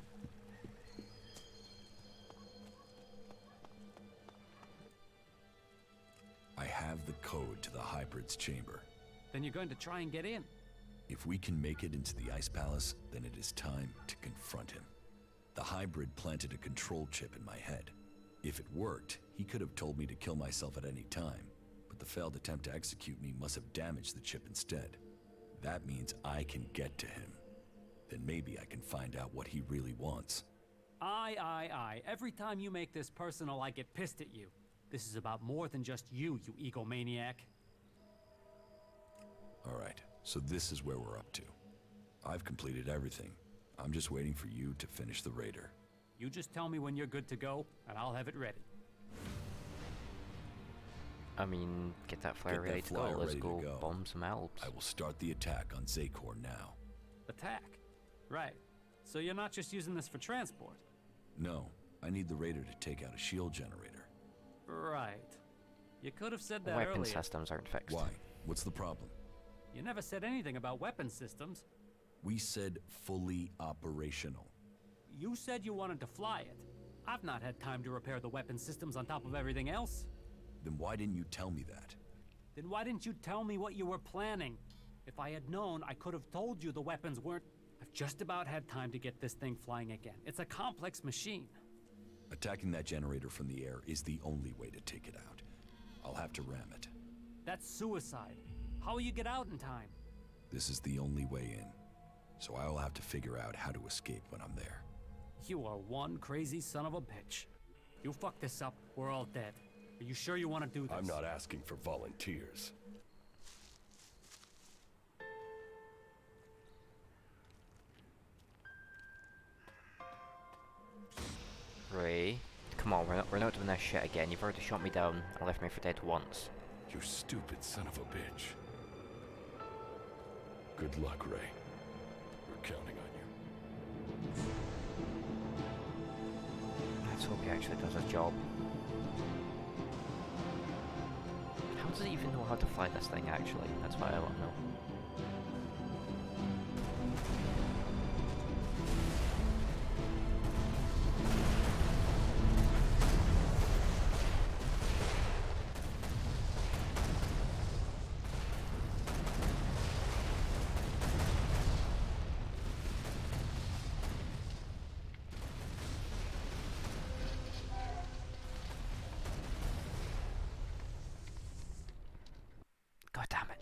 I have the code to the hybrid's chamber. Then you're going to try and get in. If we can make it into the Ice Palace, then it is time to confront him. The hybrid planted a control chip in my head. If it worked, he could have told me to kill myself at any time, but the failed attempt to execute me must have damaged the chip instead. That means I can get to him. Then maybe I can find out what he really wants. Aye. Every time you make this personal, I get pissed at you. This is about more than just you, you egomaniac. Alright, so this is where we're up to. I've completed everything. I'm just waiting for you to finish the raider. You just tell me when you're good to go, and I'll have it ready. I mean, get that flyer Get that ready to flyer go. Let's ready to go go. bomb some Alps. I will start the attack on Zakor now. Attack. Right. So you're not just using this for transport? No, I need the raider to take out a shield generator. Right. You could have said that Weapon earlier. systems aren't fixed. Why? What's the problem? You never said anything about weapon systems. We said fully operational. You said you wanted to fly it. I've not had time to repair the weapon systems on top of everything else. Then why didn't you tell me that? Then why didn't you tell me what you were planning? If I had known, I could have told you the weapons weren't... I've just about had time to get this thing flying again. It's a complex machine. Attacking that generator from the air is the only way to take it out. I'll have to ram it. That's suicide. How will you get out in time? This is the only way in. So I will have to figure out how to escape when I'm there. You are one crazy son of a bitch. You fuck this up, we're all dead. Are you sure you want to do this? I'm not asking for volunteers. Ray, come on, we're not doing this shit again. You've already shot me down and left me for dead once. You stupid son of a bitch. Good luck, Ray. We're counting on you. Let's hope he actually does his job. How does he even know how to fly this thing, actually? That's what I want to know. God damn it.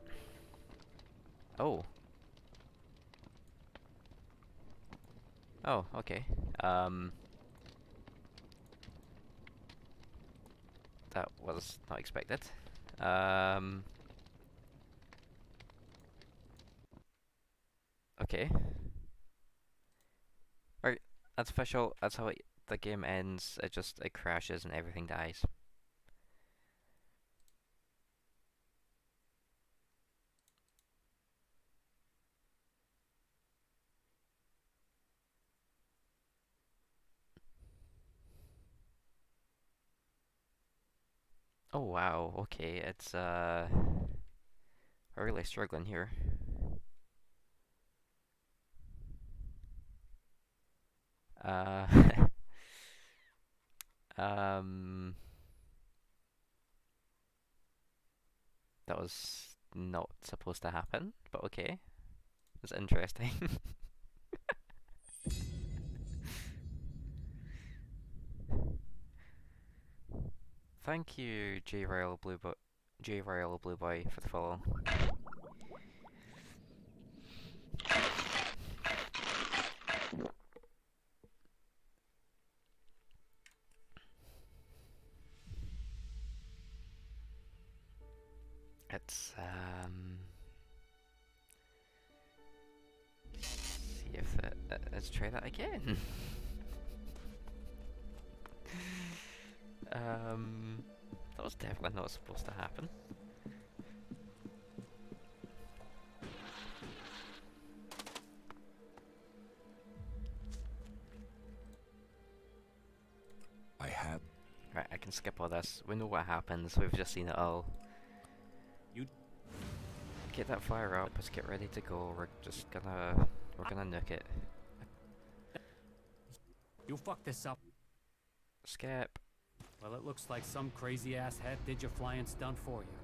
Oh. Oh, okay. That was not expected. Okay. Right, that's official. That's how the game ends. It crashes and everything dies. Oh wow, okay, it's we're really struggling here. Uh um that was not supposed to happen, but okay. It's interesting. Thank you, J Royal Blue Boy for the follow. It's see if let's try that again. That was definitely not supposed to happen. Right, I can skip all this. We know what happens. We've just seen it all. You get that flyer up. Let's get ready to go. We're gonna nuke it. You fucked this up. Skip. Well, it looks like some crazy ass head did your flying stunt for you.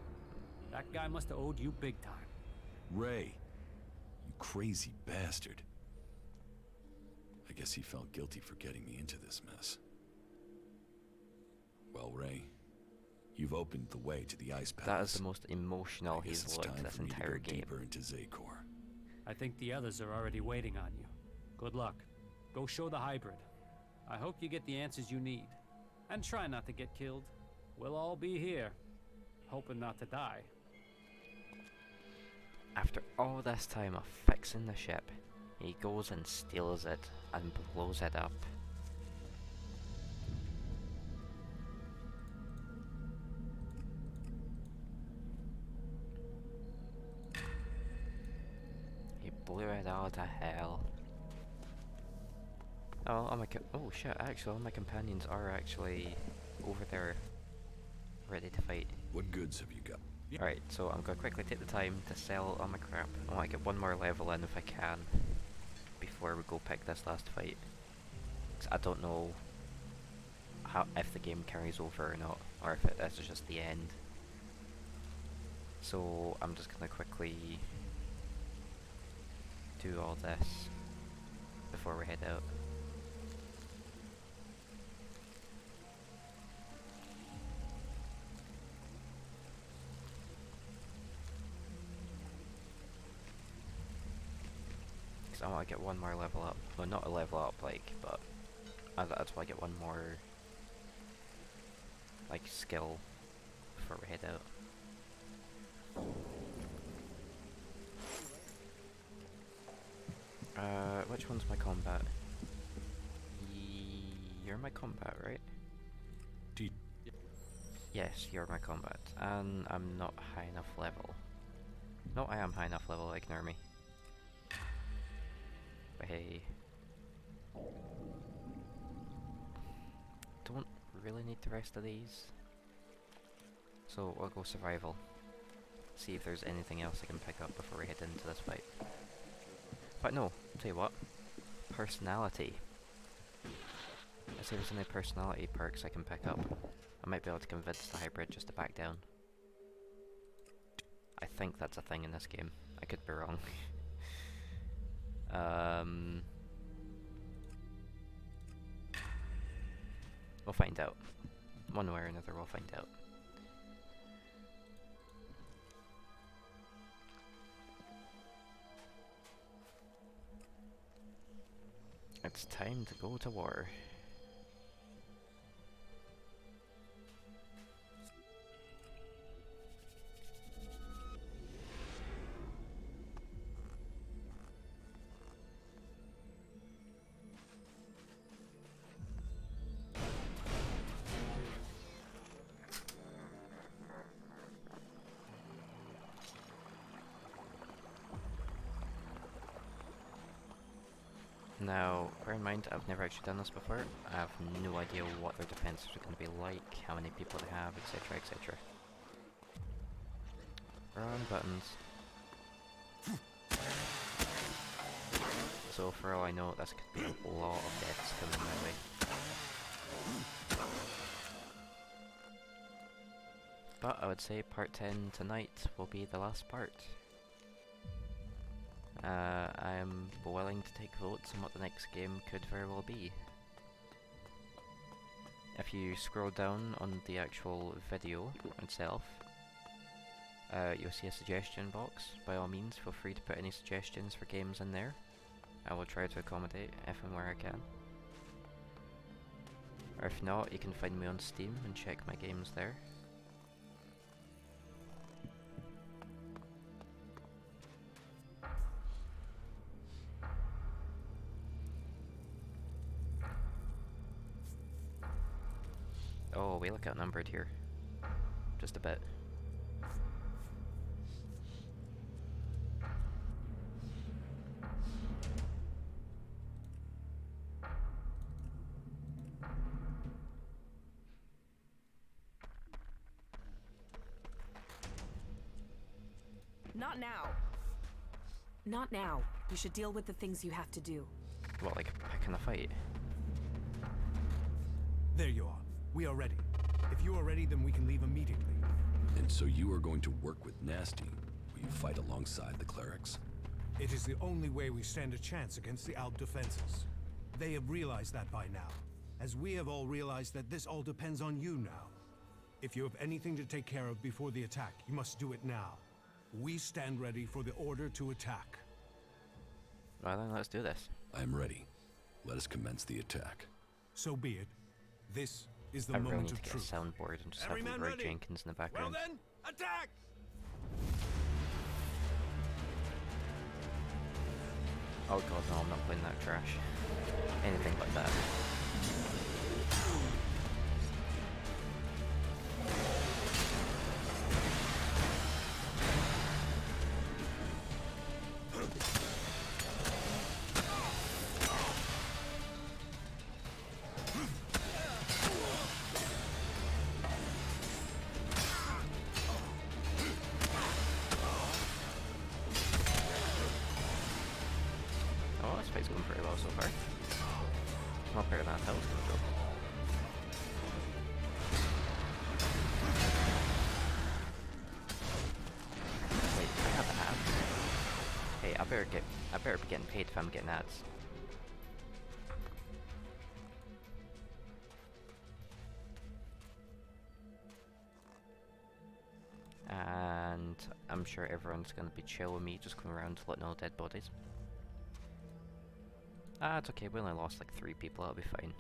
That guy must have owed you big time. Ray, you crazy bastard. I guess he felt guilty for getting me into this mess. Well, Ray, you've opened the way to the ice palace. That is the most emotional he's looked this entire game. Deeper into Zakor. I think the others are already waiting on you. Good luck. Go show the hybrid. I hope you get the answers you need. And try not to get killed. We'll all be here, hoping not to die. After all this time of fixing the ship, he goes and steals it and blows it up. He blew it all to hell. Oh, oh shit, actually all my companions are actually over there, ready to fight. What goods have you got? Alright, so I'm gonna quickly take the time to sell all my crap. I want to get one more level in if I can, before we go pick this last fight. 'Cause I don't know if the game carries over or not, or if this is just the end. So I'm just gonna quickly do all this before we head out. I want to get one more level up. Well, not a level up, like, but I just want to get one more, like, skill before we head out. Which one's my combat? You're my combat, right? Yes, you're my combat. And I'm not high enough level. No, I am high enough level, ignore me. But hey, don't really need the rest of these, so we'll go survival. See if there's anything else I can pick up before we head into this fight. But no, tell you what, personality. Let's see if there's any personality perks I can pick up. I might be able to convince the hybrid just to back down. I think that's a thing in this game. I could be wrong. We'll find out. One way or another, we'll find out. It's time to go to war. Now, bear in mind, I've never actually done this before. I have no idea what their defenses are going to be like, how many people they have, etc, etc. Wrong buttons. So for all I know, this could be a lot of deaths coming my way. But I would say part 10 tonight will be the last part. I am willing to take votes on what the next game could very well be. If you scroll down on the actual video itself, you'll see a suggestion box. By all means, feel free to put any suggestions for games in there. I will try to accommodate if and where I can. Or if not, you can find me on Steam and check my games there. Oh, we look outnumbered here. Just a bit. Not now. Not now. You should deal with the things you have to do. What, like picking a fight? There you are. We are ready. If you are ready, then we can leave immediately. And so you are going to work with Nasty? Will you fight alongside the clerics? It is the only way we stand a chance against the Alb defenses. They have realized that by now, as we have all realized that this all depends on you now. If you have anything to take care of before the attack, you must do it now. We stand ready for the order to attack. Well then, let's do this. I am ready. Let us commence the attack. So be it. This is the I really moment need of to get a truth. soundboard and just have Roy Jenkins in the Well background. then, attack! Oh god, no, I'm not playing that trash. Anything but that. Oh, this fight's going pretty well so far. Not better than I thought it was going to go. Wait, I have ads? Hey, I better be getting paid if I'm getting ads. And I'm sure everyone's going to be chill with me just going around looting all dead bodies. Ah, it's okay, we only lost like 3 people, that'll be fine.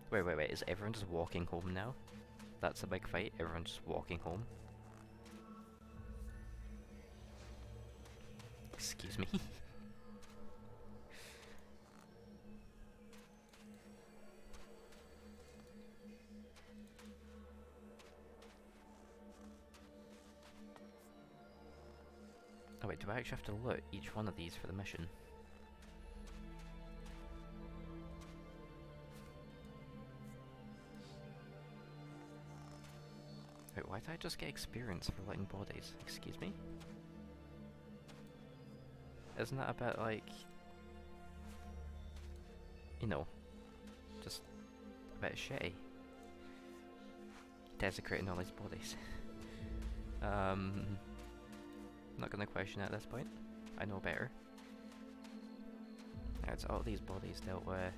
Wait, is everyone just walking home now? That's a big fight, everyone's just walking home? Excuse me? Oh wait, do I actually have to loot each one of these for the mission? Wait, why did I just get experience for looting bodies? Excuse me? Isn't that a bit like... you know, just a bit shitty? Desecrating all these bodies. Not gonna question it at this point. I know better. Alright, so all these bodies dealt with.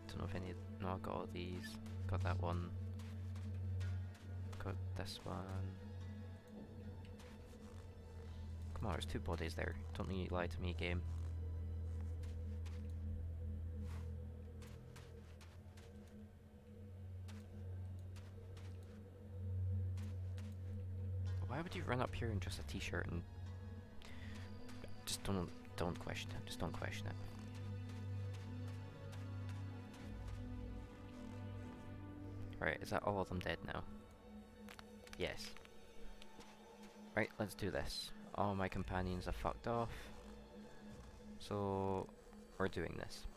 Don't know if any... no, I got all these. Got that one. Got this one. Come on, there's 2 bodies there. Don't need to lie to me, game. Why would you run up here in just a t-shirt and... just don't question it. Just don't question it. Right, is that all of them dead now? Yes. Right, let's do this. All my companions are fucked off. So... we're doing this.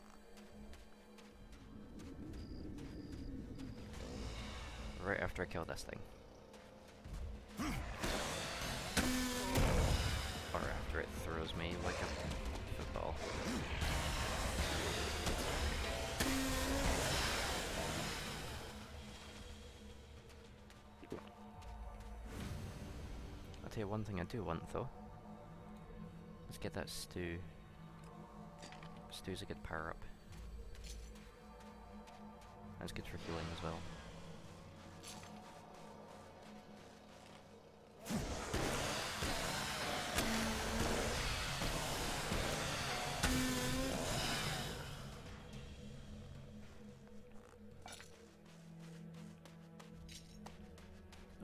Right after I kill this thing. Or after it throws me like a football. I'll tell you one thing I do want though. Let's get that stew. Stew's a good power up. And it's good for healing as well.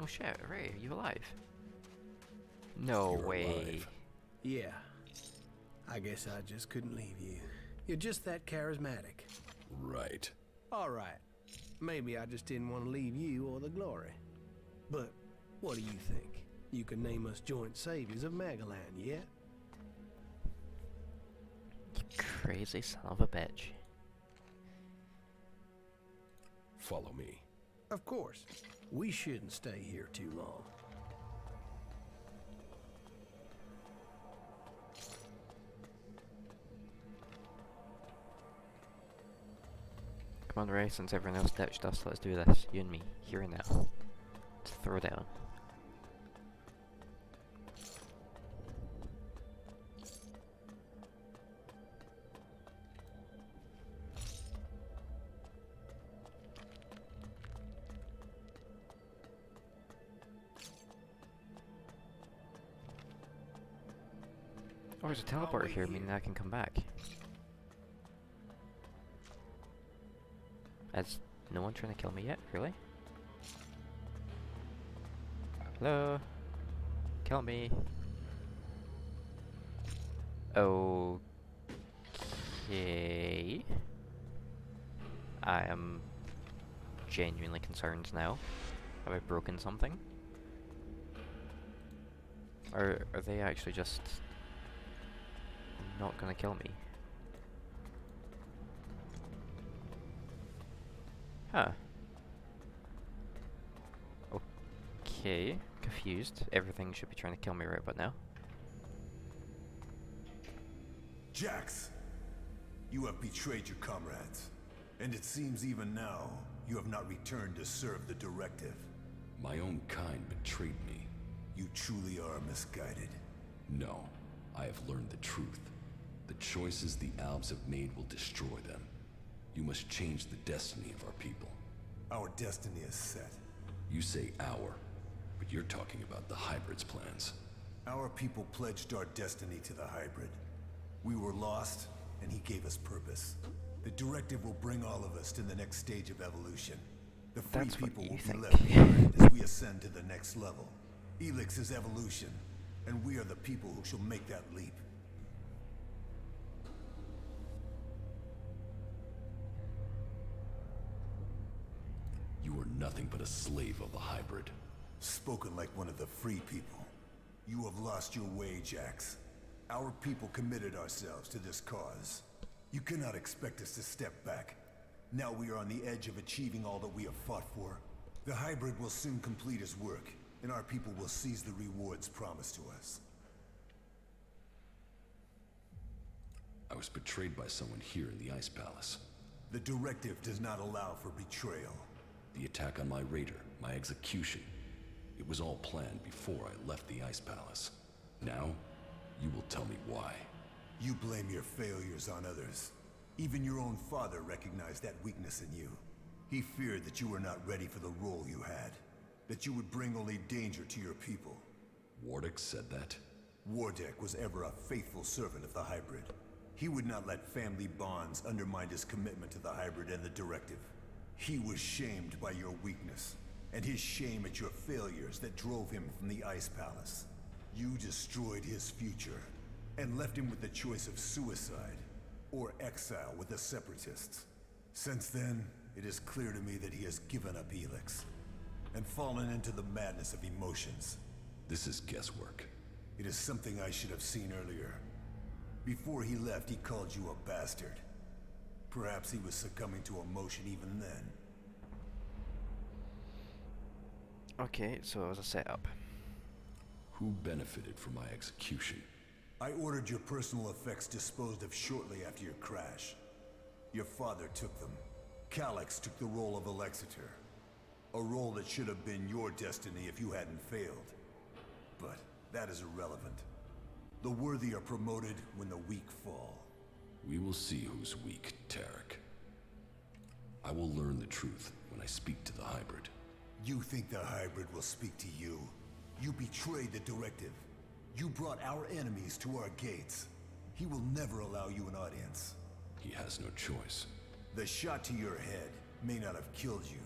Oh shit, Ray, are you alive? No You're way. alive. Yeah. I guess I just couldn't leave you. You're just that charismatic. Right. Alright. Maybe I just didn't want to leave you or the glory. But what do you think? You can name us joint saviors of Magalan, yeah? You crazy son of a bitch. Follow me. Of course. We shouldn't stay here too long. Come on, Ray, since everyone else ditched us, let's do this. You and me, here and now. Let's throw down. Oh, there's a teleporter here, meaning I can come back. Has no one trying to kill me yet? Really? Hello? Kill me. Okay. I am genuinely concerned now. Have I broken something? Or are they actually just not gonna kill me? Huh. Okay, confused. Everything should be trying to kill me right about now. Jax, you have betrayed your comrades, and it seems even now you have not returned to serve the directive. My own kind betrayed me. You truly are misguided. No, I have learned the truth. The choices the Albs have made will destroy them. You must change the destiny of our people. Our destiny is set. You say our, but you're talking about the Hybrid's plans. Our people pledged our destiny to the Hybrid. We were lost, and he gave us purpose. The directive will bring all of us to the next stage of evolution. The free That's what people you will think. be left behind as we ascend to the next level. Elex is evolution, and we are the people who shall make that leap. You are nothing but a slave of the Hybrid. Spoken like one of the free people. You have lost your way, Jax. Our people committed ourselves to this cause. You cannot expect us to step back. Now we are on the edge of achieving all that we have fought for. The Hybrid will soon complete his work, and our people will seize the rewards promised to us. I was betrayed by someone here in the Ice Palace. The directive does not allow for betrayal. The attack on my raider, my execution. It was all planned before I left the Ice Palace. Now, you will tell me why. You blame your failures on others. Even your own father recognized that weakness in you. He feared that you were not ready for the role you had. That you would bring only danger to your people. Wardick said that? Wardick was ever a faithful servant of the Hybrid. He would not let family bonds undermine his commitment to the Hybrid and the directive. He was shamed by your weakness, and his shame at your failures that drove him from the Ice Palace. You destroyed his future, and left him with the choice of suicide, or exile with the Separatists. Since then, it is clear to me that he has given up Elex, and fallen into the madness of emotions. This is guesswork. It is something I should have seen earlier. Before he left, he called you a bastard. Perhaps he was succumbing to emotion even then. Okay, so it was a setup. Who benefited from my execution? I ordered your personal effects disposed of shortly after your crash. Your father took them. Calyx took the role of Alexitor. A role that should have been your destiny if you hadn't failed. But that is irrelevant. The worthy are promoted when the weak fall. We will see who's weak, Tarek. I will learn the truth when I speak to the Hybrid. You think the Hybrid will speak to you? You betrayed the directive. You brought our enemies to our gates. He will never allow you an audience. He has no choice. The shot to your head may not have killed you,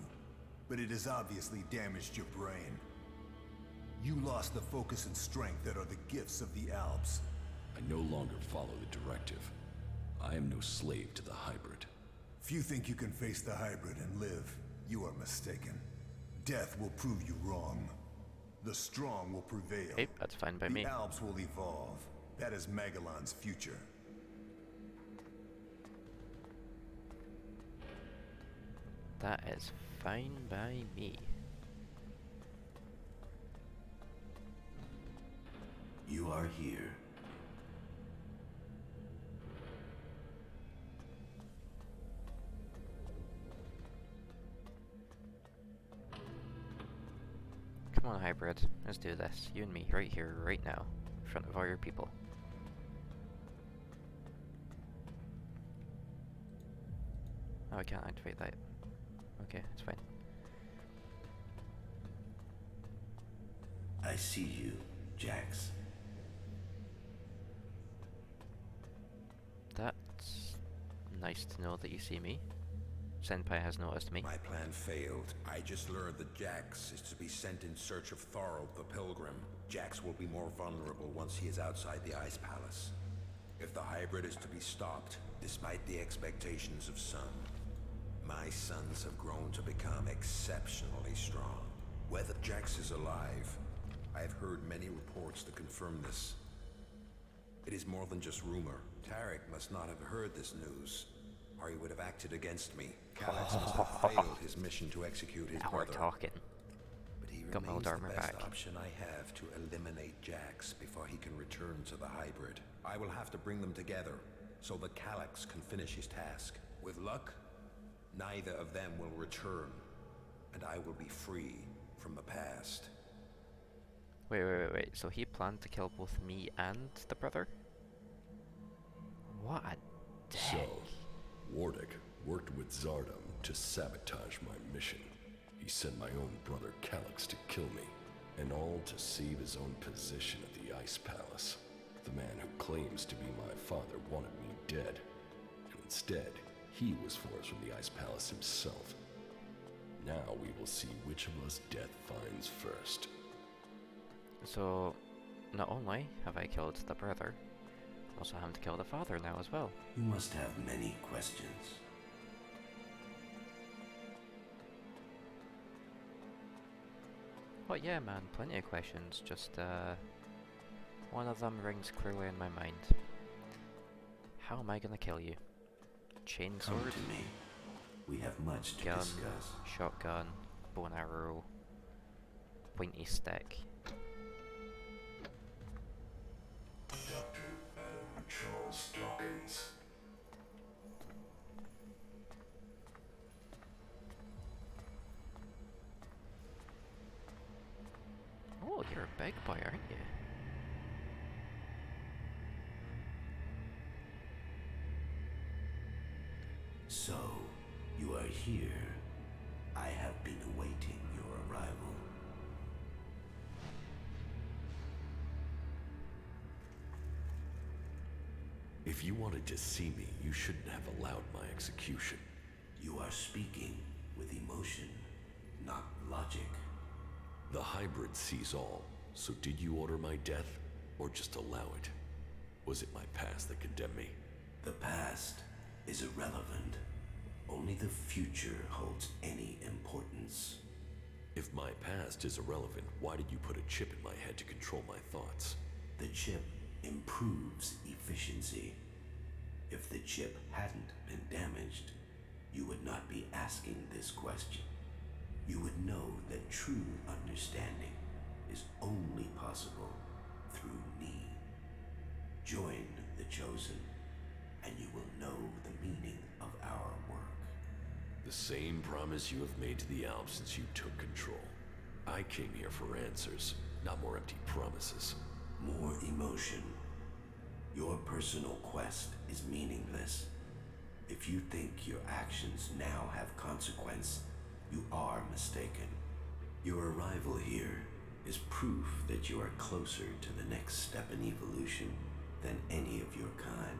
but it has obviously damaged your brain. You lost the focus and strength that are the gifts of the Alps. I no longer follow the directive. I am no slave to the Hybrid. If you think you can face the Hybrid and live, you are mistaken. Death will prove you wrong. The strong will prevail. Hey, that's fine by me. The Alps will evolve. That is Magellan's future. That is fine by me. You are here. Come on, Hybrid. Let's do this. You and me, right here, right now. In front of all your people. Oh, I can't activate that. Okay, it's fine. I see you, Jax. That's nice to know that you see me. Senpai has noticed me. My plan failed. I just learned that Jax is to be sent in search of Thorold the Pilgrim. Jax will be more vulnerable once he is outside the Ice Palace. If the hybrid is to be stopped, despite the expectations of some, my sons have grown to become exceptionally strong. Whether Jax is alive, I have heard many reports to confirm this. It is more than just rumor. Tarek must not have heard this news, or he would have acted against me. Calyx must have failed his mission to execute his Now we're brother. talking. But he Got my remains old the armor best back. option I have to eliminate Jax before he can return to the hybrid. I will have to bring them together so that Calyx can finish his task. With luck, neither of them will return, and I will be free from the past. Wait. So he planned to kill both me and the brother? What a dick. So, Wardick worked with Zardom to sabotage my mission. He sent my own brother Calyx to kill me, and all to save his own position at the Ice Palace. The man who claims to be my father wanted me dead, and instead, he was forced from the Ice Palace himself. Now we will see which of us death finds first. So, not only have I killed the brother, I also have to kill the father now as well. You must have many questions. Oh yeah, man, plenty of questions. Just, one of them rings clearly in my mind. How am I gonna kill you? Come Chainsword? to me. We have much to Gun, discuss. shotgun, bow and arrow, pointy stick. Dr. Adam Charles Dawkins. Oh, you're a big boy, aren't you? So, you are here. I have been awaiting your arrival. If you wanted to see me, you shouldn't have allowed my execution. You are speaking with emotion, not logic. The hybrid sees all, so did you order my death, or just allow it? Was it my past that condemned me? The past is irrelevant. Only the future holds any importance. If my past is irrelevant, why did you put a chip in my head to control my thoughts? The chip improves efficiency. If the chip hadn't been damaged, you would not be asking this question. You would know that true understanding is only possible through me. Join the Chosen, and you will know the meaning of our work. The same promise you have made to the Alps since you took control. I came here for answers, not more empty promises. More emotion. Your personal quest is meaningless. If you think your actions now have consequence, you are mistaken. Your arrival here is proof that you are closer to the next step in evolution than any of your kind.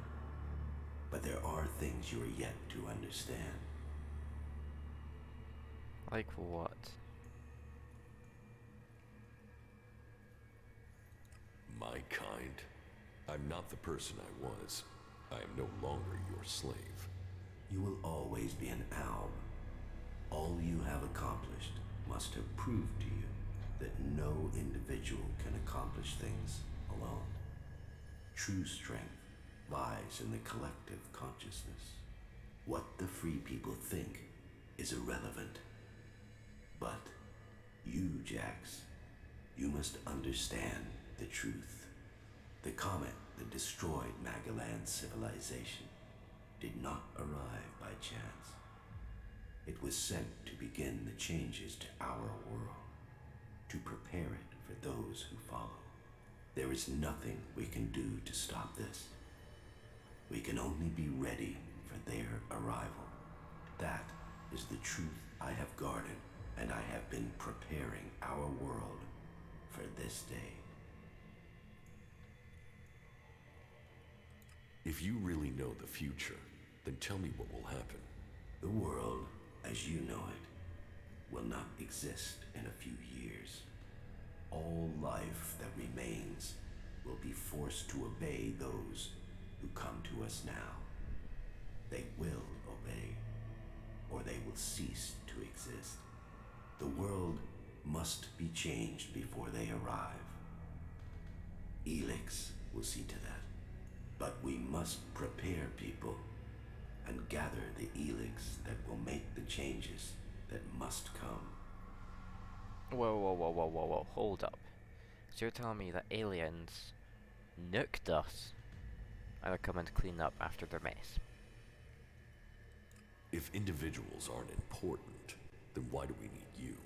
But there are things you are yet to understand. Like what? My kind? I'm not the person I was. I am no longer your slave. You will always be an alb. All you have accomplished must have proved to you that no individual can accomplish things alone. True strength lies in the collective consciousness. What the free people think is irrelevant. But you, Jax, you must understand the truth. The comet that destroyed Magellan's civilization did not arrive by chance. It was sent to begin the changes to our world, to prepare it for those who follow. There is nothing we can do to stop this. We can only be ready for their arrival. That is the truth I have guarded, and I have been preparing our world for this day. If you really know the future, then tell me what will happen. The world, as you know it, will not exist in a few years. All life that remains will be forced to obey those who come to us now. They will obey, or they will cease to exist. The world must be changed before they arrive. Elex will see to that. But we must prepare people and gather the Elex that will make the changes that must come. Whoa, hold up. So you're telling me that aliens nuked us and are coming to clean up after their mess? If individuals aren't important, then why do we need you?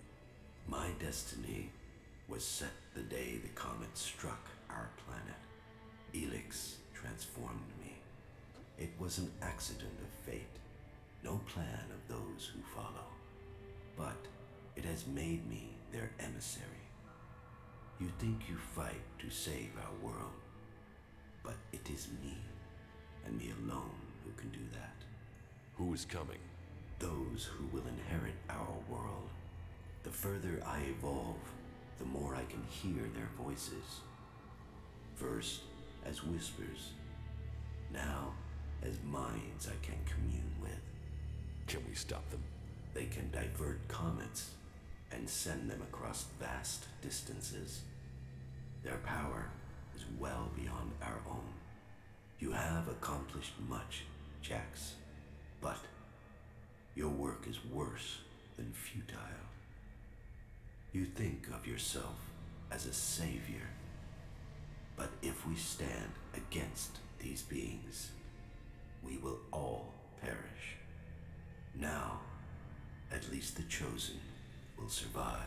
My destiny was set the day the comet struck our planet. Elex transformed me. It was an accident of fate, no plan of those who follow. But it has made me their emissary. You think you fight to save our world, but it is me, and me alone, who can do that. Who is coming? Those who will inherit our world. The further I evolve, the more I can hear their voices. First, as whispers. Now, as minds I can commune with. Can we stop them? They can divert comets and send them across vast distances. Their power is well beyond our own. You have accomplished much, Jax, but your work is worse than futile. You think of yourself as a savior, but if we stand against these beings, we will all perish. Now, at least the chosen will survive.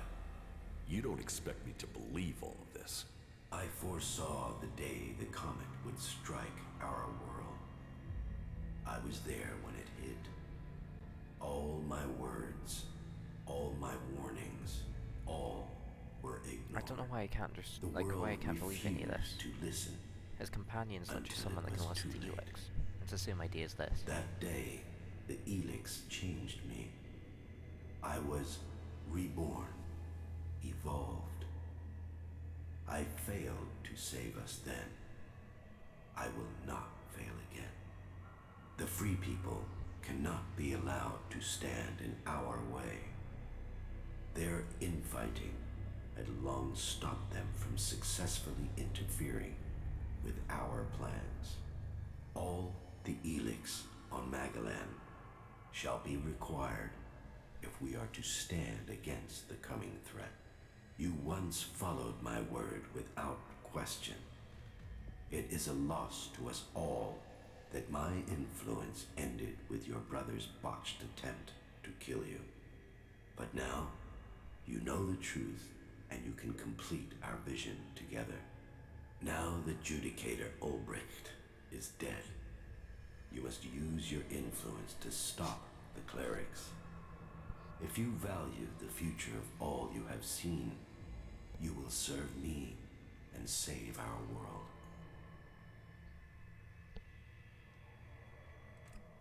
You don't expect me to believe all of this. I foresaw the day the comet would strike our world. I was there when it hit. All my words, all my warnings, all were ignored. I don't know why I can't just, The why I world can't believe any of this. refused to listen. His companion's not just until someone it that can was listen to too late. Elex. It's the same idea as this. That day, the Elex changed me. I was reborn, evolved. I failed to save us then. I will not fail again. The free people cannot be allowed to stand in our way. Their infighting had long stopped them from successfully interfering with our plans. All the Elex on Magalan shall be required if we are to stand against the coming threat. You once followed my word without question. It is a loss to us all that my influence ended with your brother's botched attempt to kill you. But now, you know the truth, and you can complete our vision together. Now the Judicator Ulbricht is dead. You must use your influence to stop the clerics. If you value the future of all you have seen, you will serve me and save our world.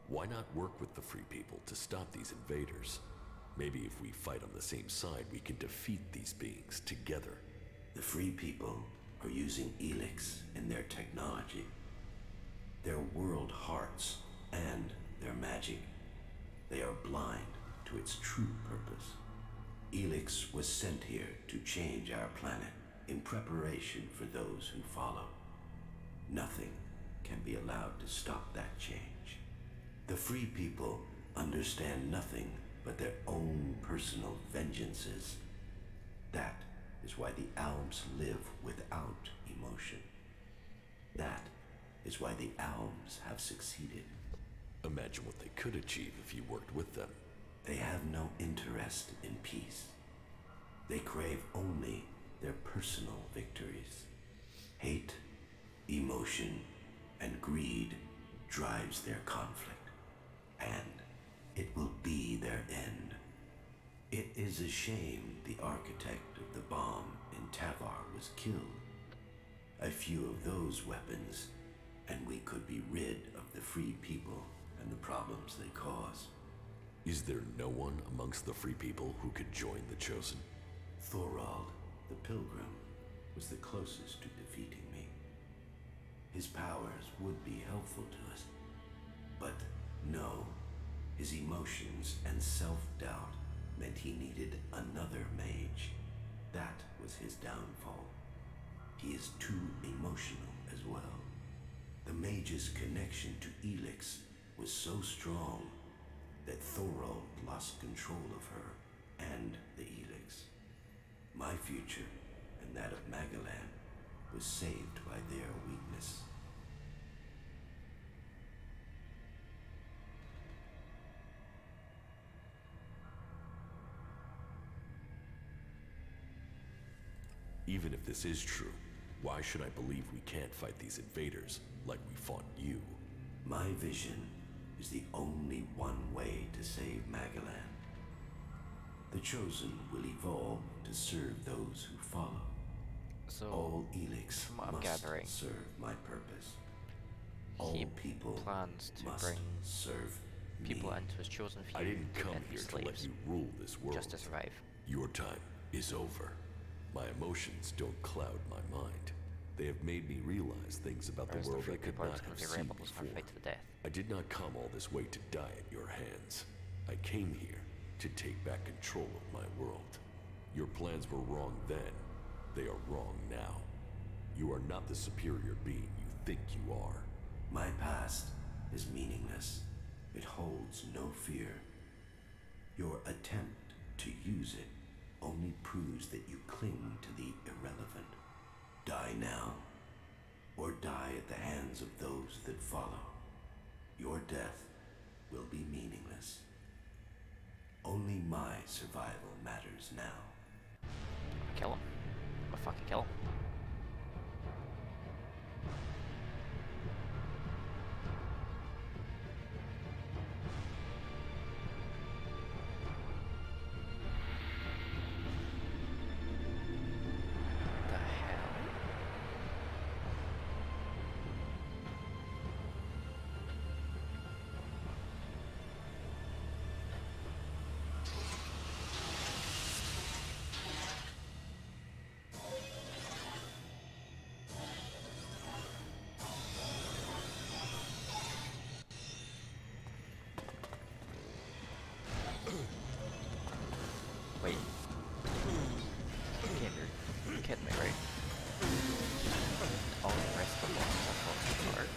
Why not work with the Free People to stop these invaders? Maybe if we fight on the same side, we can defeat these beings together. The Free People are using Elex in their technology, their world hearts, and their magic. They are blind to its true purpose. Elex was sent here to change our planet in preparation for those who follow. Nothing can be allowed to stop that change. The Free People understand nothing but their own personal vengeances. That is why the Alms live without emotion. That is why the Alms have succeeded. Imagine what they could achieve if you worked with them. They have no interest in peace. They crave only their personal victories. Hate, emotion, and greed drives their conflict, and it will be their end. It is a shame the architect of the bomb in Tavar was killed. A few of those weapons, and we could be rid of the Free People and the problems they cause. Is there no one amongst the Free People who could join the Chosen? Thorald, the Pilgrim, was the closest to defeating me. his powers would be helpful to us. But no, his emotions and self-doubt meant he needed another mage. That was his downfall. He is too emotional as well. The mage's connection to Elex was so strong that Thorold lost control of her and the Elex. My future and that of Magalan was saved by their weakness. Even if this is true, why should I believe we can't fight these invaders like we fought you? My vision is the only one way to save Magalan. The Chosen will evolve to serve those who follow. So, all Elex from what I'm must gathering, serve my purpose. he All people plans to must bring serve people me. into his chosen few I didn't come and be here to let slaves, you rule this world. just to survive. Your time is over. My emotions don't cloud my mind. They have made me realize things about Whereas the world free I could people are not just going have to be seen rebels for a before. fight to the death. I did not come all this way to die at your hands. I came here to take back control of my world. Your plans were wrong then. They are wrong now. You are not the superior being you think you are. My past is meaningless. It holds no fear. Your attempt to use it only proves that you cling to the irrelevant. Die now, or die at the hands of those that follow. Your death will be meaningless. Only my survival matters now. Kill him. I'm gonna fucking kill him. The hell? Wait. You're kidding me, right? All the rest of the bosses are falling apart.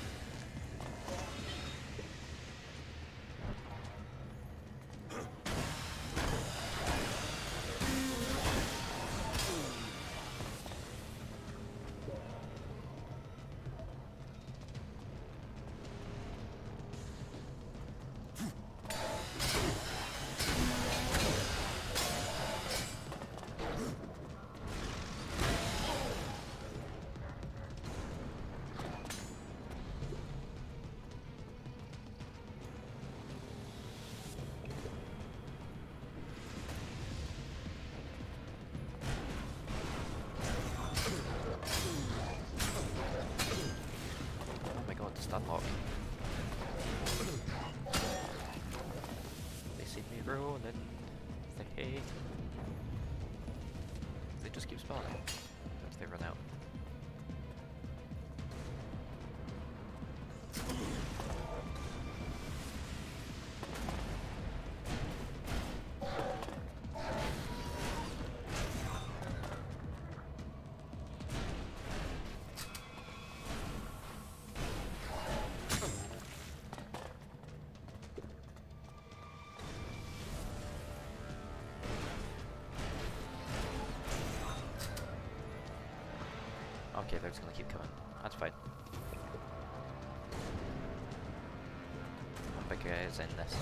Oh my god, the stun lock. They see me rolling. The hay. They just keep spawning. Once they run out. Okay, they're just gonna keep coming. That's fine. One big guy is in this.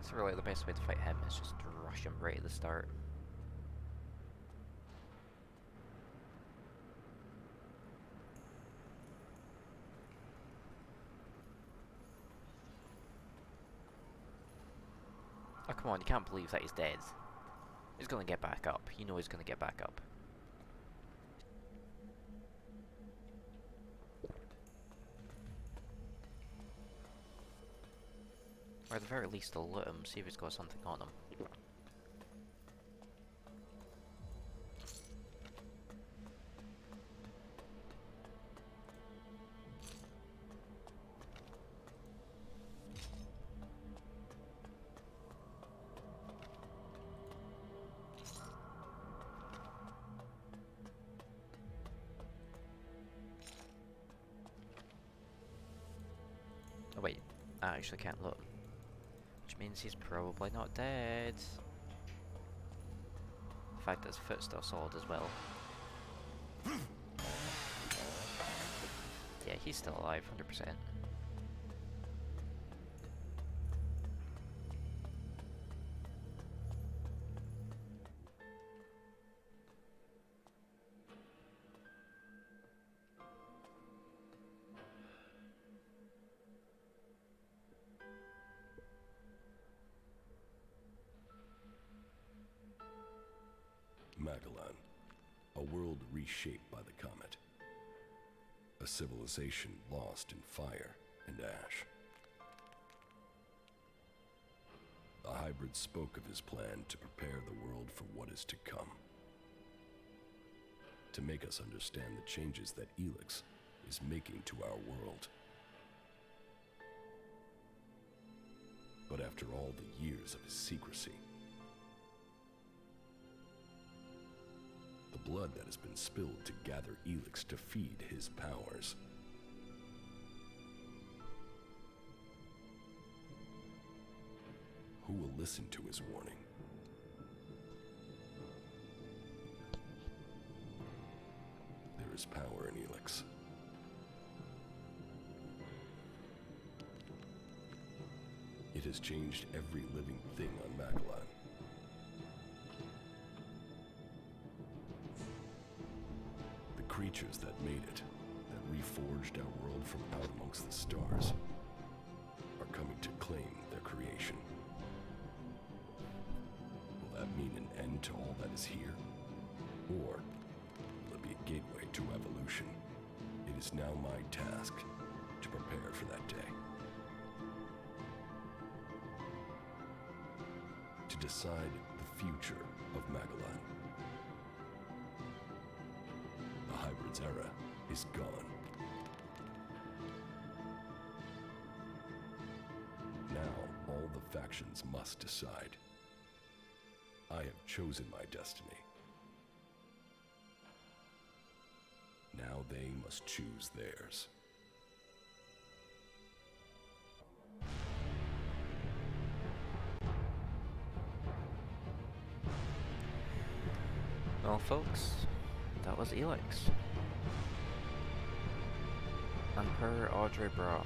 So really the best way to fight him is just to rush him right at the start. Come on, you can't believe that he's dead. He's gonna get back up. You know he's gonna get back up. Or at the very least, I'll loot him, see if he's got something on him. Oh wait, I actually can't loot him. Which means he's probably not dead. In fact, his foot's still solid as well. Yeah, he's still alive, 100%. Magellan, a world reshaped by the comet. A civilization lost in fire and ash. The hybrid spoke of his plan to prepare the world for what is to come. To make us understand the changes that Elex is making to our world. But after all the years of his secrecy, the blood that has been spilled to gather Elex to feed his powers. Who will listen to his warning? There is power in Elex. It has changed every living thing on Magellan. The creatures that made it, that reforged our world from out amongst the stars, are coming to claim their creation. Will that mean an end to all that is here? Or will it be a gateway to evolution? It is now my task to prepare for that day. To decide the future of Magellan. The hybrid's era is gone. Now, all the factions must decide. I have chosen my destiny. Now they must choose theirs. Well, folks, that was Elex. And her Audrey Brahm.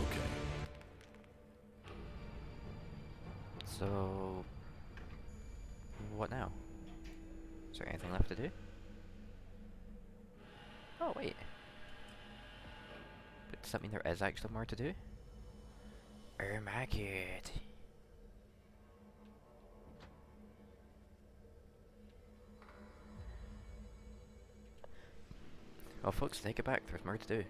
Okay. So, what now? Is there anything left to do? Oh, wait. But does that mean there is actually more to do? Oh my god. Well, folks, take it back. There's more to do.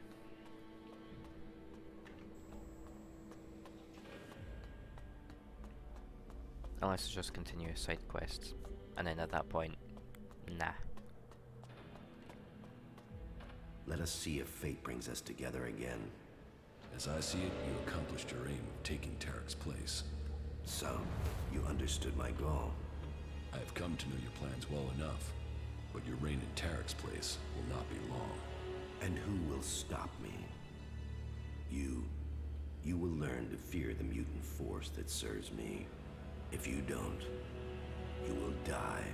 Unless it's just continuous side quests. And then at that point, nah. Let us see if fate brings us together again. As I see it, you accomplished your aim of taking Tarek's place. So, you understood my goal. I have come to know your plans well enough, but your reign in Tarek's place will not be long. And who will stop me? You. You will learn to fear the mutant force that serves me. If you don't, you will die.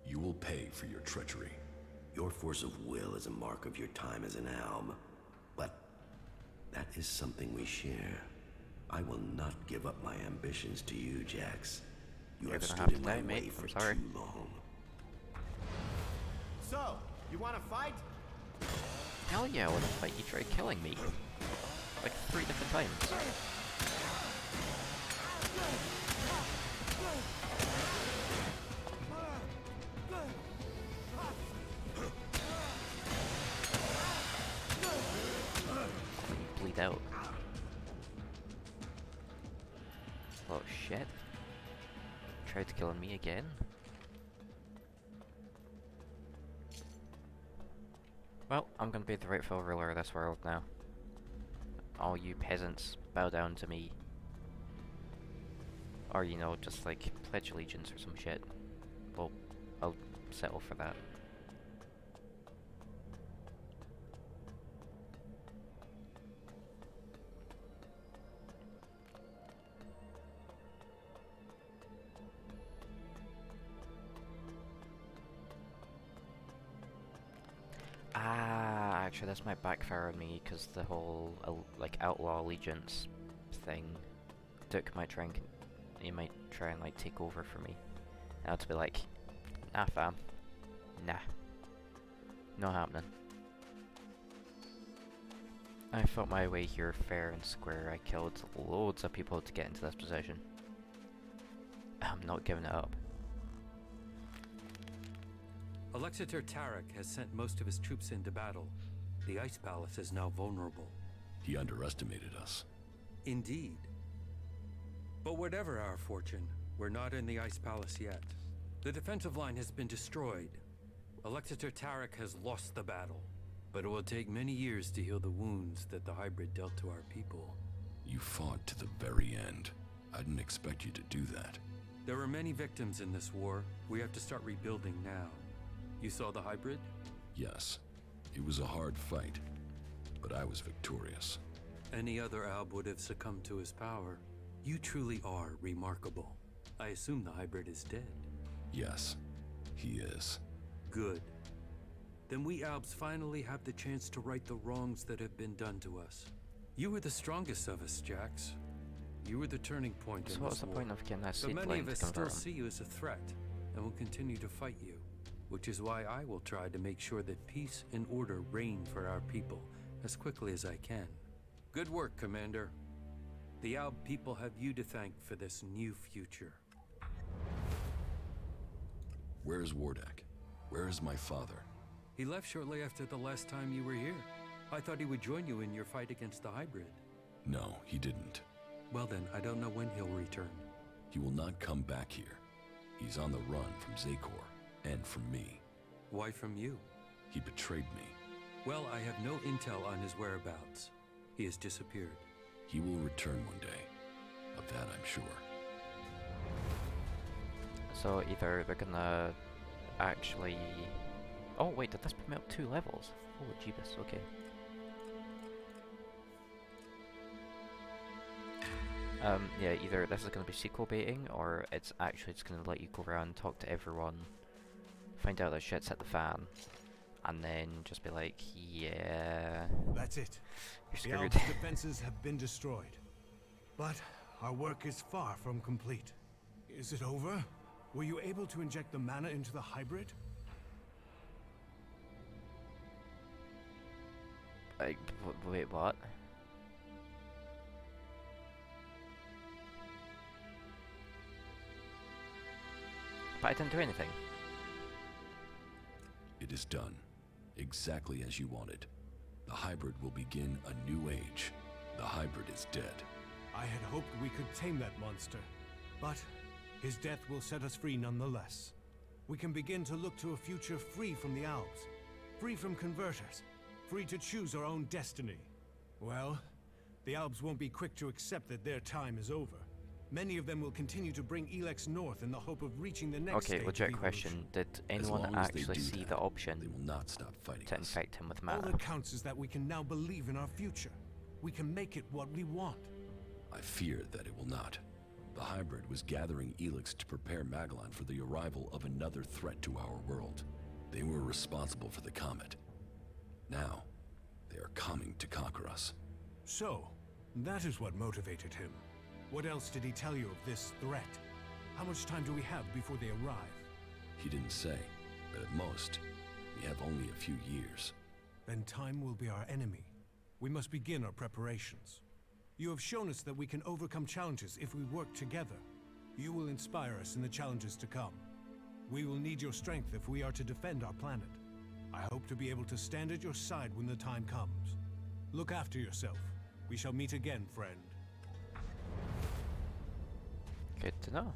You will pay for your treachery. Your force of will is a mark of your time as an alb, but that is something we share. I will not give up my ambitions to you, Jax. You You're have gonna stood have in to my die, way mate. for I'm sorry. too long. So, you want to fight? Hell yeah, I wanna fight. You tried killing me. Like 3 different times. You bleed out. Oh shit. Tried killing me again. Well, I'm gonna be the rightful ruler of this world now. All you peasants, bow down to me. Or, you know, just like pledge allegiance or some shit. Well, I'll settle for that. Actually, this might backfire on me because the whole like outlaw allegiance thing. Duke might try and he might try and like take over for me. And I'll to be like, nah, fam, nah, not happening. I fought my way here fair and square. I killed loads of people to get into this position. I'm not giving it up. Alexander Tarek has sent most of his troops into battle. The Ice Palace is now vulnerable. He underestimated us. Indeed. But whatever our fortune, we're not in the Ice Palace yet. The defensive line has been destroyed. Alexander Tarek has lost the battle. But it will take many years to heal the wounds that the hybrid dealt to our people. You fought to the very end. I didn't expect you to do that. There were many victims in this war. We have to start rebuilding now. You saw the hybrid? Yes. It was a hard fight, but I was victorious. Any other alb would have succumbed to his power. You truly are remarkable. I assume the hybrid is dead. Yes, he is. Good. Then we albs finally have the chance to right the wrongs that have been done to us. You were the strongest of us, Jax. You were the turning point So in what's this the war. point of getting that But many seedling of to us still convert him? see you as a threat, and will continue to fight you. Which is why I will try to make sure that peace and order reign for our people as quickly as I can. Good work, Commander. The Alb people have you to thank for this new future. Where's Wardak? Where is my father? He left shortly after the last time you were here. I thought he would join you in your fight against the hybrid. No, he didn't. Well then, I don't know when he'll return. He will not come back here. He's on the run from Zakor, and from me. Why from you? He betrayed me. Well, I have no intel on his whereabouts. He has disappeared. He will return one day. Of that I'm sure. So either they're gonna actually... Oh wait, did this put me up 2 levels? Holy jeebus, okay. Yeah, either this is gonna be sequel baiting, or it's actually just gonna let you go around, talk to everyone, find out that shit's hit the fan, and then just be like, yeah... That's it. You're The screwed. Alp's defenses have been destroyed. But our work is far from complete. Is it over? Were you able to inject the mana into the hybrid? Wait, what? But I didn't do anything. It is done. Exactly as you wanted. The hybrid will begin a new age. The hybrid is dead. I had hoped we could tame that monster. But his death will set us free nonetheless. We can begin to look to a future free from the Alps. Free from converters. Free to choose our own destiny. Well, the Alps won't be quick to accept that their time is over. Many of them will continue to bring Elex north in the hope of reaching the next Okay, stage legit of question. evolution. Did anyone long as they actually do see that, the option They will not stop fighting to us. infect him with All mana? that counts is that we can now believe in our future. We can make it what we want. I fear that it will not. The hybrid was gathering Elex to prepare Magellan for the arrival of another threat to our world. They were responsible for the comet. Now, they are coming to conquer us. So, that is what motivated him. What else did he tell you of this threat? How much time do we have before they arrive? He didn't say, but at most, we have only a few years. Then time will be our enemy. We must begin our preparations. You have shown us that we can overcome challenges if we work together. You will inspire us in the challenges to come. We will need your strength if we are to defend our planet. I hope to be able to stand at your side when the time comes. Look after yourself. We shall meet again, friend. Good to know.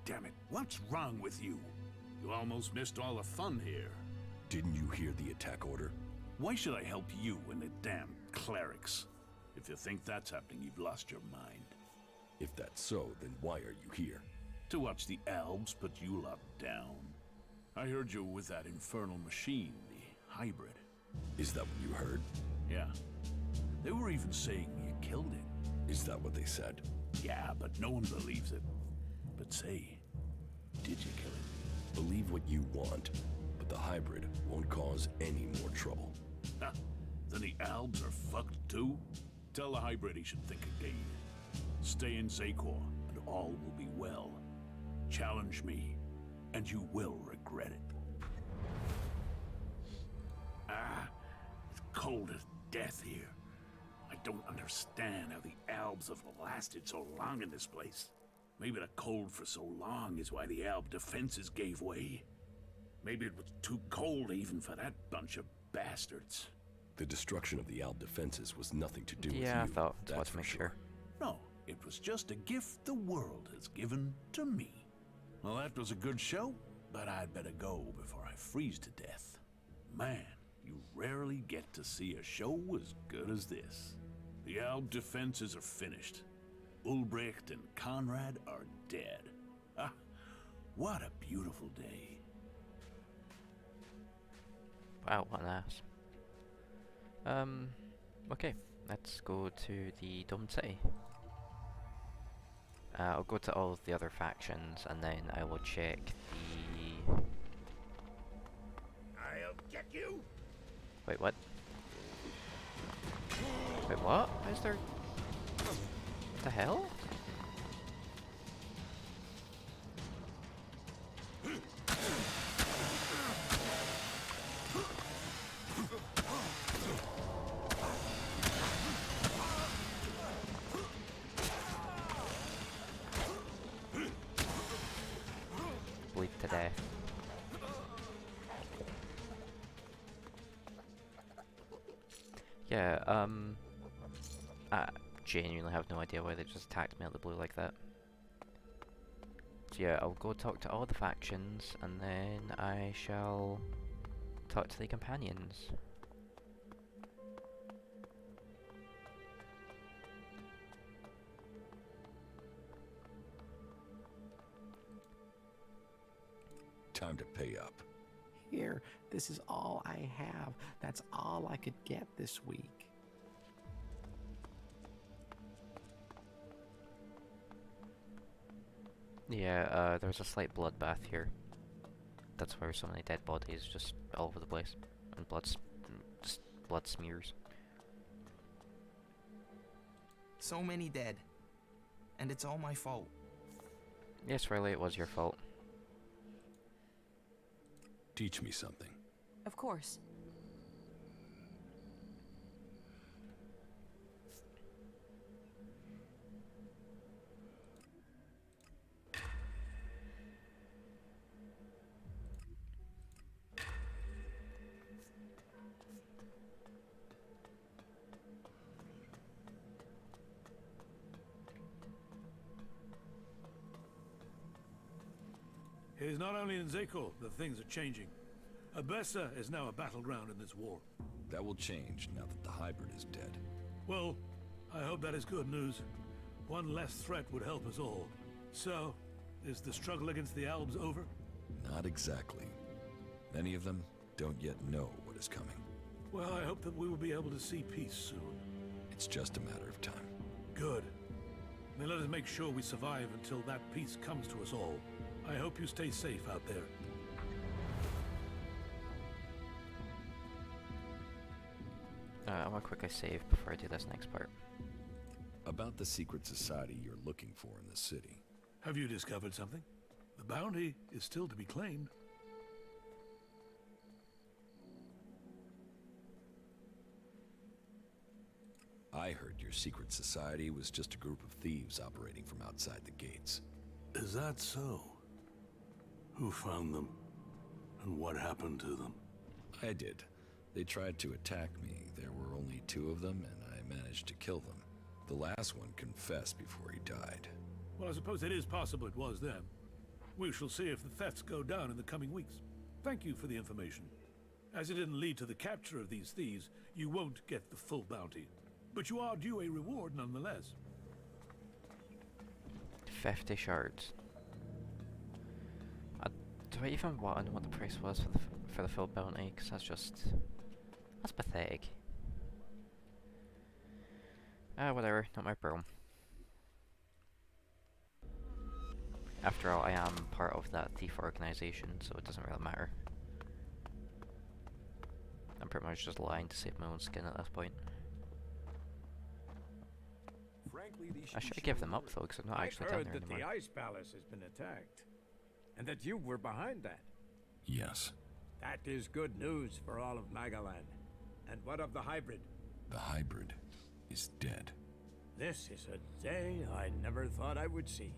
Damn it, what's wrong with you? You almost missed all the fun here. Didn't you hear the attack order? Why should I help you and the damn clerics? If you think that's happening, you've lost your mind. If that's so, then why are you here? To watch the elves put you lot down. I heard you were with that infernal machine, the hybrid. Is that what you heard? Yeah. They were even saying you killed it. Is that what they said? Yeah, but no one believes it. But say, did you kill it? Believe what you want, but the hybrid won't cause any more trouble. Ha! Then the elves are fucked too? Tell the hybrid he should think again. Stay in Zakor, and all will be well. Challenge me, and you will regret it. Ah, it's cold as death here. I don't understand how the elves have lasted so long in this place. Maybe the cold for so long is why the elf defenses gave way. Maybe it was too cold even for that bunch of bastards. The destruction of the Alb defenses was nothing to do with you. Yeah, I thought that's what to for make sure. sure. No, it was just a gift the world has given to me. Well, that was a good show, but I'd better go before I freeze to death. Man, you rarely get to see a show as good as this. The Alb defenses are finished. Ulbricht and Conrad are dead. Ah, what a beautiful day. Wow, what an ass. Okay, let's go to the Domed City. I'll go to all of the other factions and then I will check the... I'll get you! Wait, what? Wait, what? Is there... What the hell? Bleed to death. Yeah, I genuinely have no idea why they just attacked me out of the blue like that. So yeah, I'll go talk to all the factions, and then I shall talk to the companions. Time to pay up. Here, this is all I have. That's all I could get this week. Yeah, there's a slight bloodbath here. That's why there's so many dead bodies just all over the place. And just blood smears. So many dead. And it's all my fault. Yes, Riley, it was your fault. Teach me something. Of course. It is not only in Zakor that things are changing. Abessa is now a battleground in this war. That will change now that the hybrid is dead. Well, I hope that is good news. One less threat would help us all. So, is the struggle against the Albs over? Not exactly. Many of them don't yet know what is coming. Well, I hope that we will be able to see peace soon. It's just a matter of time. Good. Then let us make sure we survive until that peace comes to us all. I hope you stay safe out there. I want to quickly save before I do this next part. About the secret society you're looking for in the city. Have you discovered something? The bounty is still to be claimed. I heard your secret society was just a group of thieves operating from outside the gates. Is that so? Who found them? And what happened to them? I did. They tried to attack me. There were only 2 of them, and I managed to kill them. The last one confessed before he died. Well, I suppose it is possible it was them. We shall see if the thefts go down in the coming weeks. Thank you for the information. As it didn't lead to the capture of these thieves, you won't get the full bounty. But you are due a reward nonetheless. 50 shards. Do I even want to know what the price was for the full bounty? Because that's pathetic. Whatever, not my problem. After all, I am part of that thief organization, so it doesn't really matter. I'm pretty much just lying to save my own skin at this point. I should give them up though, because I'm not actually down there I've heard that anymore. the Ice Palace has been attacked, and that you were behind that. Yes. That is good news for all of Magalan. And what of the hybrid? The hybrid is dead. This is a day I never thought I would see.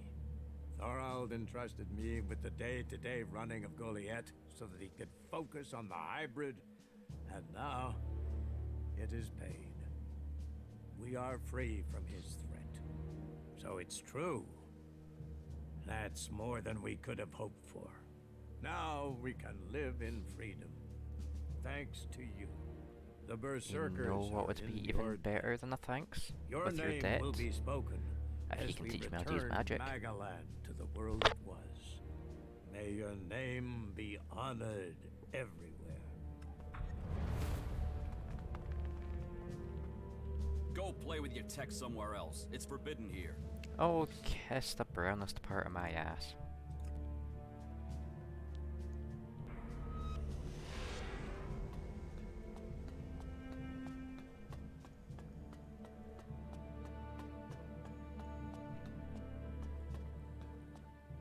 Thorald entrusted me with the day-to-day running of Goliath so that he could focus on the hybrid, and now it is paid. We are free from his threat. So it's true. That's more than we could have hoped for. Now we can live in freedom. Thanks to you. The Berserkers. You know what would are be in even your better debt. than a thanks? Your With your name debt? will be spoken If as you can we teach me how to use return magic. Magalan to the world it was. May your name be honored everywhere. Go play with your tech somewhere else. It's forbidden here. Oh, kiss the brownest part of my ass.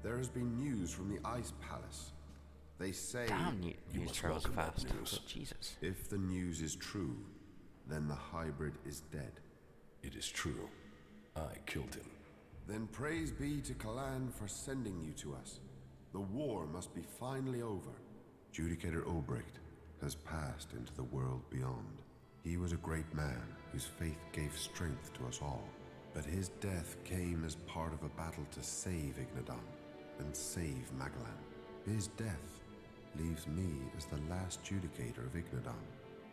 There has been news from the Ice Palace. They say... Damn, news travels fast. news. Jesus. If the news is true, then the hybrid is dead. It is true. I killed him. Then praise be to Kalan for sending you to us. The war must be finally over. Judicator Obrecht has passed into the world beyond. He was a great man whose faith gave strength to us all. But his death came as part of a battle to save Ignadan and save Magalan. His death leaves me as the last Judicator of Ignadan.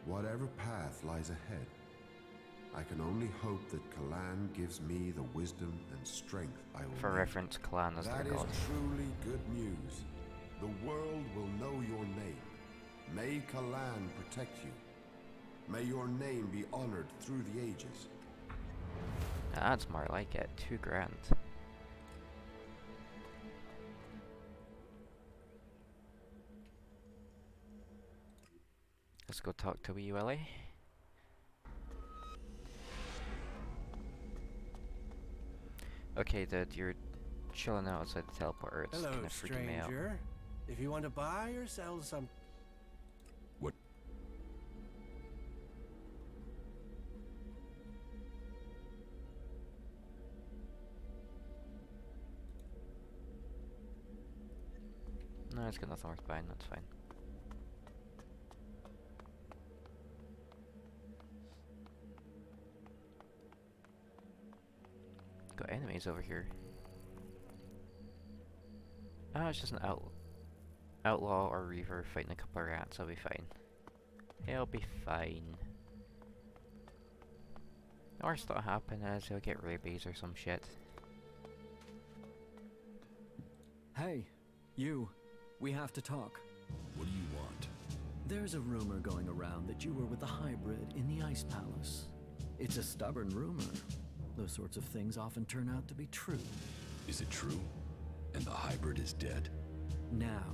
Whatever path lies ahead, I can only hope that Kalan gives me the wisdom and strength I will For need. reference, Kalan is their That is god. truly good news. The world will know your name. May Kalan protect you. May your name be honored through the ages. That's more like it. 2 grand. Let's go talk to wee Willie. Okay, dude, you're chilling out outside the teleporter. It's Hello, kind of freaking me out. stranger. If you want to buy or sell some... What? No, it's got nothing worth buying, that's fine. Got enemies over here. Ah, it's just an outlaw or reaver fighting a couple of rats. I'll be fine. He'll be fine. The worst that'll happen is he'll get rabies or some shit. Hey, you. We have to talk. What do you want? There's a rumor going around that you were with the hybrid in the Ice Palace. It's a stubborn rumor. Those sorts of things often turn out to be true. Is it true? And the hybrid is dead? Now,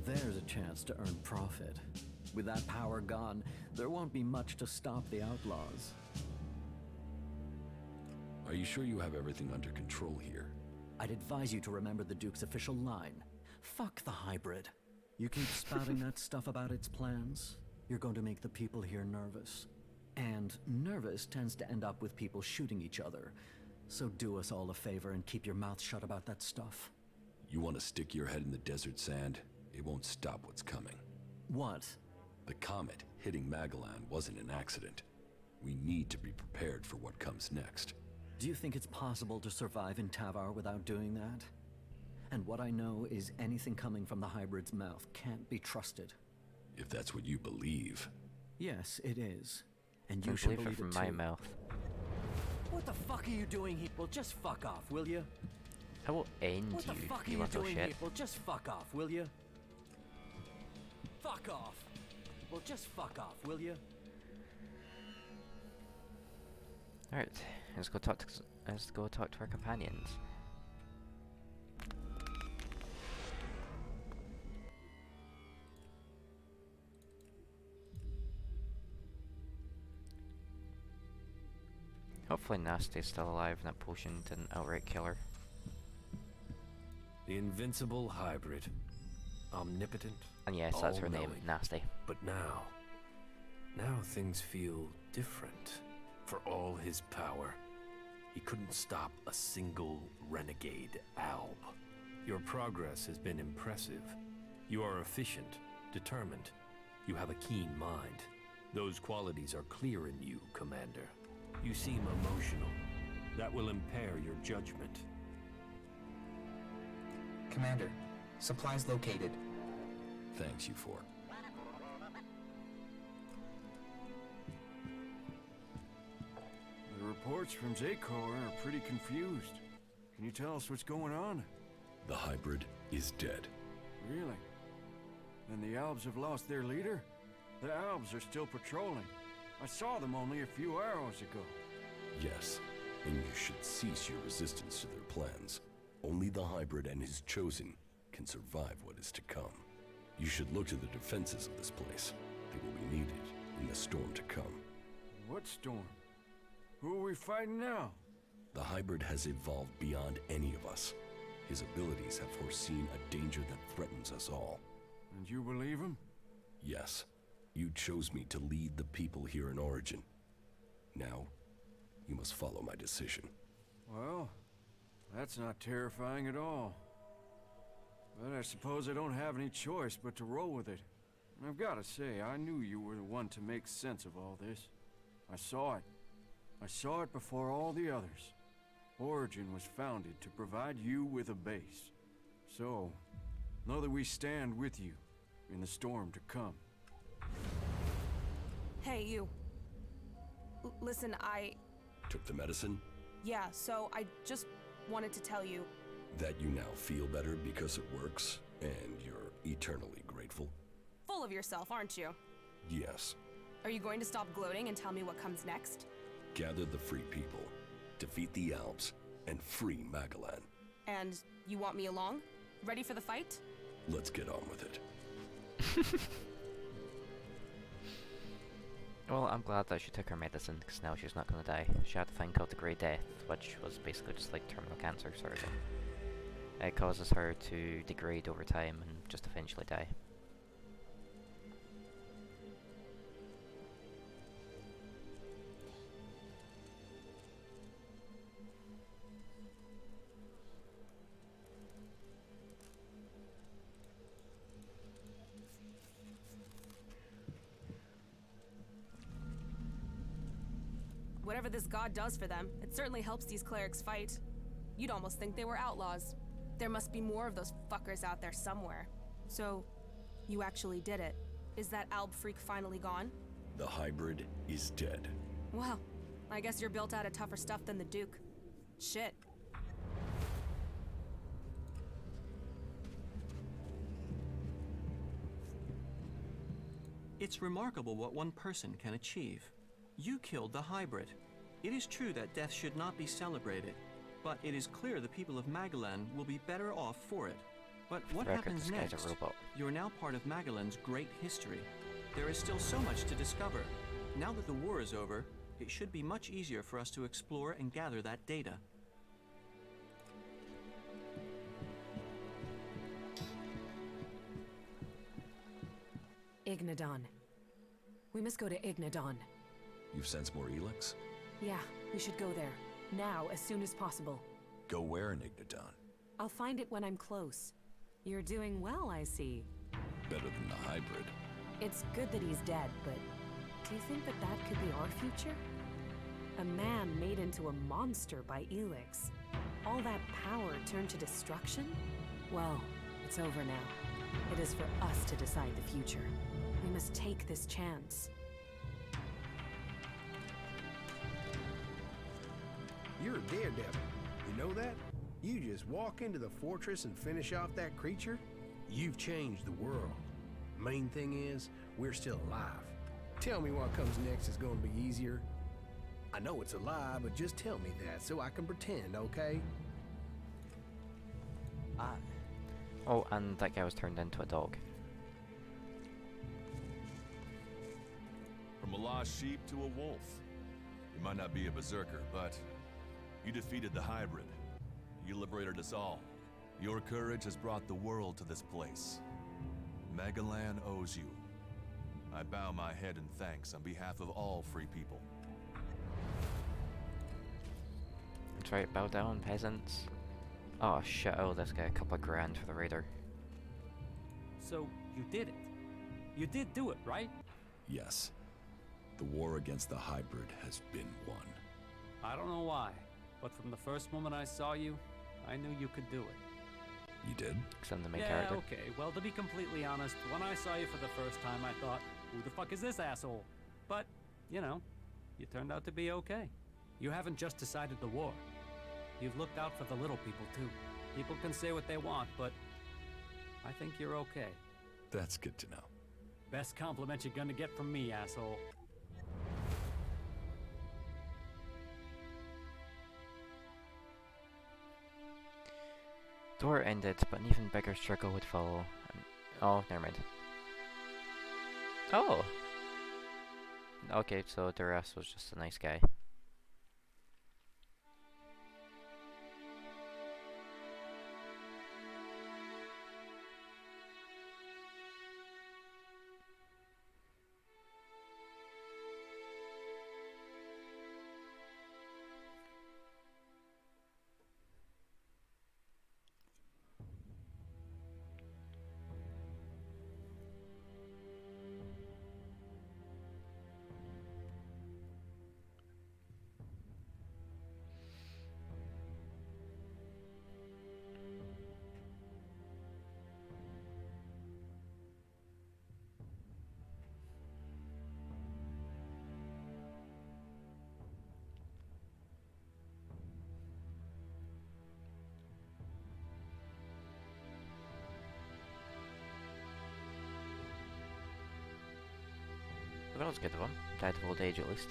there's a chance to earn profit. With that power gone, there won't be much to stop the outlaws. Are you sure you have everything under control here? I'd advise you to remember the Duke's official line. Fuck the hybrid. You keep spouting that stuff about its plans, you're going to make the people here nervous. And nervous tends to end up with people shooting each other. So do us all a favor and keep your mouth shut about that stuff. You want to stick your head in the desert sand? It won't stop what's coming. What? The comet hitting Magellan wasn't an accident. We need to be prepared for what comes next. Do you think it's possible to survive in Tavar without doing that? And what I know is anything coming from the hybrid's mouth can't be trusted. If that's what you believe. Yes, it is. And I you should believe believe it from it my too. mouth. What the fuck are you doing here? Well, just fuck off, will you? I will end What the you, fuck are you you little doing shit. here? Well, just fuck off, will you? Fuck off. Well, just fuck off, will you? Alright, let's go talk to our companions. Hopefully Nasty's still alive and that potion didn't outright kill her. The invincible hybrid. Omnipotent. And yes, that's her name, all-knowing. Nasty. But now things feel different. For all his power, he couldn't stop a single renegade alb. Your progress has been impressive. You are efficient, determined. You have a keen mind. Those qualities are clear in you, Commander. You seem emotional. That will impair your judgment. Commander, supplies located. Thanks, you four. The reports from Zakor are pretty confused. Can you tell us what's going on? The hybrid is dead. Really? Then the Albs have lost their leader? The Albs are still patrolling. I saw them only a few hours ago. Yes, and you should cease your resistance to their plans. Only the hybrid and his chosen can survive what is to come. You should look to the defenses of this place. They will be needed in the storm to come. What storm? Who are we fighting now? The hybrid has evolved beyond any of us. His abilities have foreseen a danger that threatens us all. And you believe him? Yes. You chose me to lead the people here in Origin. Now, you must follow my decision. Well, that's not terrifying at all. But I suppose I don't have any choice but to roll with it. And I've got to say, I knew you were the one to make sense of all this. I saw it. I saw it before all the others. Origin was founded to provide you with a base. So, know that we stand with you in the storm to come. Hey, you. Listen, Took the medicine? Yeah, so I just wanted to tell you. That you now feel better because it works, and you're eternally grateful? Full of yourself, aren't you? Yes. Are you going to stop gloating and tell me what comes next? Gather the free people, defeat the Alps, and free Magellan. And you want me along? Ready for the fight? Let's get on with it. Well, I'm glad that she took her medicine, because now she's not going to die. She had a thing called the Grey Death, which was basically just like terminal cancer sort of thing. It causes her to degrade over time and just eventually die. Whatever this god does for them, it certainly helps these clerics fight. You'd almost think they were outlaws. There must be more of those fuckers out there somewhere. So, you actually did it. Is that Alb freak finally gone? The hybrid is dead. Well, I guess you're built out of tougher stuff than the Duke. Shit. It's remarkable what one person can achieve. You killed the hybrid. It is true that death should not be celebrated, but it is clear the people of Magalan will be better off for it. But what happens next? You're now part of Magalan's great history. There is still so much to discover. Now that the war is over, it should be much easier for us to explore and gather that data. Ignadon. We must go to Ignadon. You've sensed more Elex? Yeah, we should go there. Now, as soon as possible. Go where in Ignadon? I'll find it when I'm close. You're doing well, I see. Better than the hybrid. It's good that he's dead, but do you think that that could be our future? A man made into a monster by Elex. All that power turned to destruction? Well, it's over now. It is for us to decide the future. We must take this chance. You're a daredevil. You know that? You just walk into the fortress and finish off that creature? You've changed the world. Main thing is, we're still alive. Tell me what comes next is going to be easier. I know it's a lie, but just tell me that so I can pretend, okay? Oh, and that guy was turned into a dog. From a lost sheep to a wolf. You might not be a berserker, but you defeated the hybrid. You liberated us all. Your courage has brought the world to this place. Magalan owes you. I bow my head in thanks on behalf of all free people. That's right, bow down, peasants. Oh shit, I owe this guy a couple of grand for the raider. So, you did it. You did do it, right? Yes. The war against the hybrid has been won. I don't know why, but from the first moment I saw you, I knew you could do it. You did? Because I'm the main yeah, character. Okay. Well, to be completely honest, when I saw you for the first time, I thought, who the fuck is this asshole? But, you know, you turned out to be okay. You haven't just decided the war. You've looked out for the little people, too. People can say what they want, but I think you're okay. That's good to know. Best compliment you're gonna get from me, asshole. The war ended, but an even bigger struggle would follow. Oh, never mind. Oh! Okay, so Duras was just a nice guy. Well, that was a good one. Died of old age at least.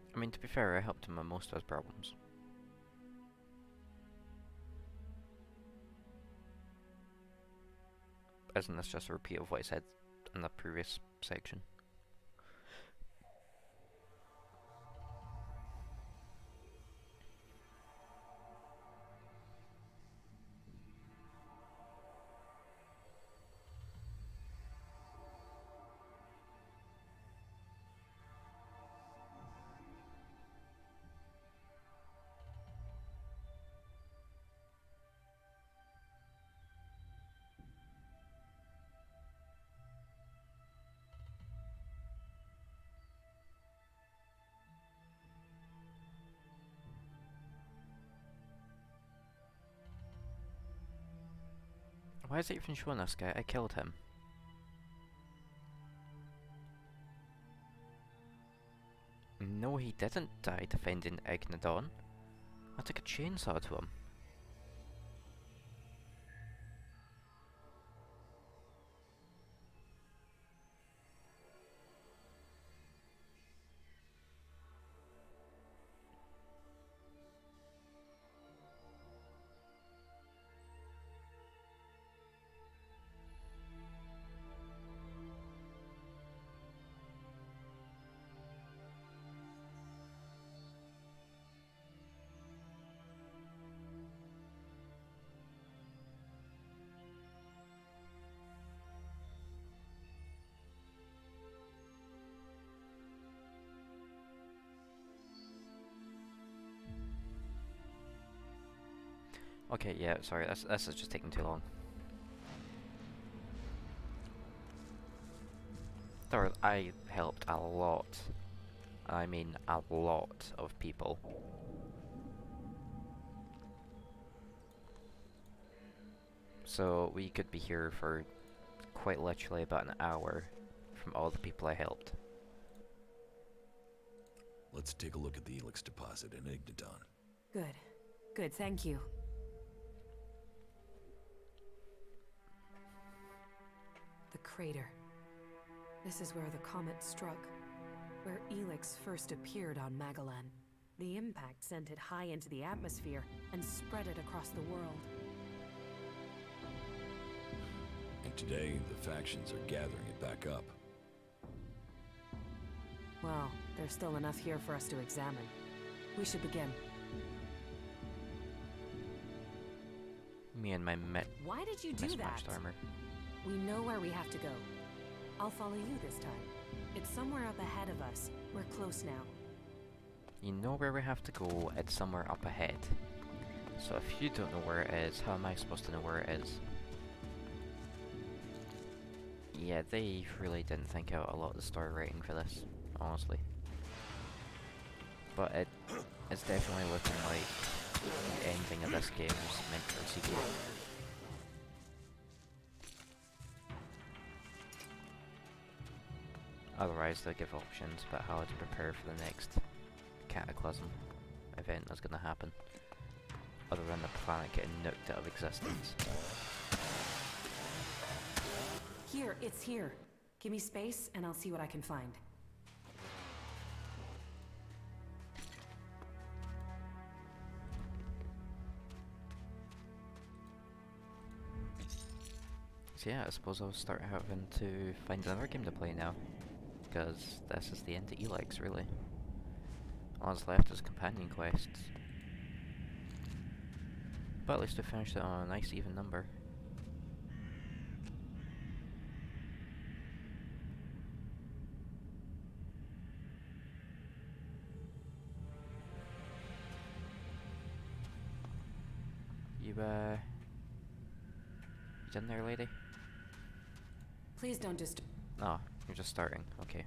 I mean, to be fair, I helped him with most of his problems. Isn't this just a repeat of what I said in the previous section? Why is it even showing this guy? I killed him. No, he didn't die defending Ignadon. I took a chainsaw to him. Okay, yeah, sorry, this is just taking too long. I helped a lot. I mean, a lot of people. So we could be here for quite literally about an hour from all the people I helped. Let's take a look at the Elex deposit in Ignadon. Good. Good, thank you. The crater. This is where the comet struck, where Elex first appeared on Magellan. The impact sent it high into the atmosphere and spread it across the world. And today, the factions are gathering it back up. Well, there's still enough here for us to examine. We should begin. Me and my Why did you do that? mismatched armor. We know where we have to go. I'll follow you this time. It's somewhere up ahead of us. We're close now. You know where we have to go, it's somewhere up ahead. So if you don't know where it is, how am I supposed to know where it is? Yeah, they really didn't think out a lot of the story writing for this, honestly. But it's definitely looking like the ending of this game was meant for a sequel. Otherwise they'll give options about how to prepare for the next cataclysm event that's going to happen. Other than the planet getting nuked out of existence. Here, it's here. Give me space and I'll see what I can find. So yeah, I suppose I'll start having to find another game to play now. Because this is the end of Elex, really. All that's left is companion quests. But at least we finished it on a nice even number. You done there, lady? Please don't just... Oh, you're just starting, okay.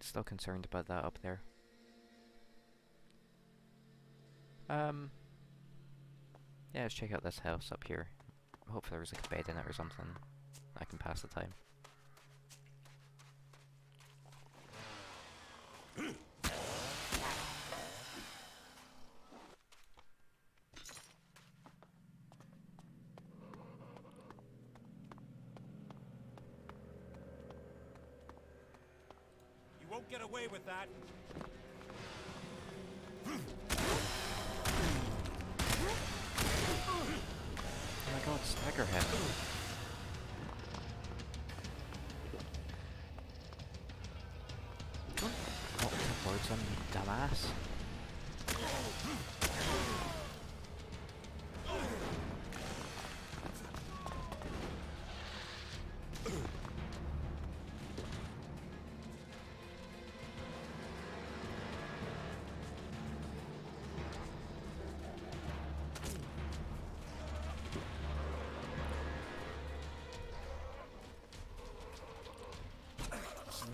Still concerned about that up there. Yeah, let's check out this house up here. Hopefully there's like a bed in it or something. I can pass the time. You won't get away with that. Oh my god, stagger him. Don't walk towards him, you dumbass.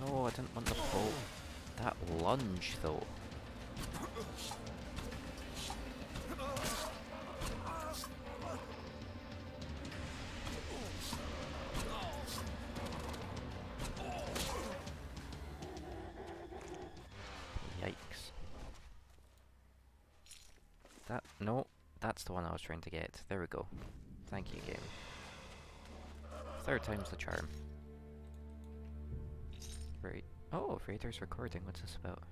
No, I didn't want the bolt. That lunge, though. Yikes. No, that's the one I was trying to get. There we go. Thank you, game. Third time's the charm. Right. Oh, Raider's recording. What's this about?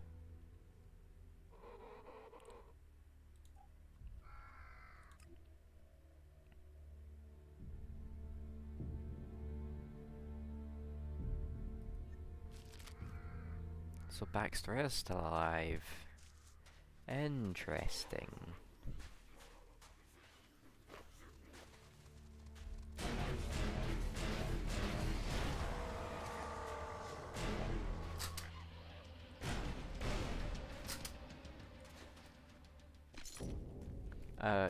So Baxter is still alive. Interesting.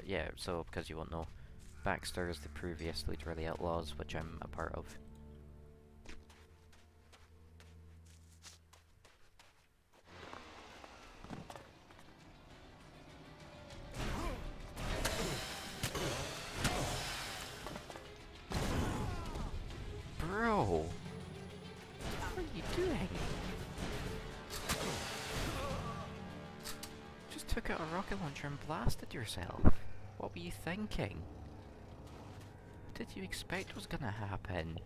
Yeah, so because you won't know, Baxter is the previous leader of the Outlaws, which I'm a part of. Bro! What are you doing? Just took out a rocket launcher and blasted yourself. What were you thinking? What did you expect was gonna happen?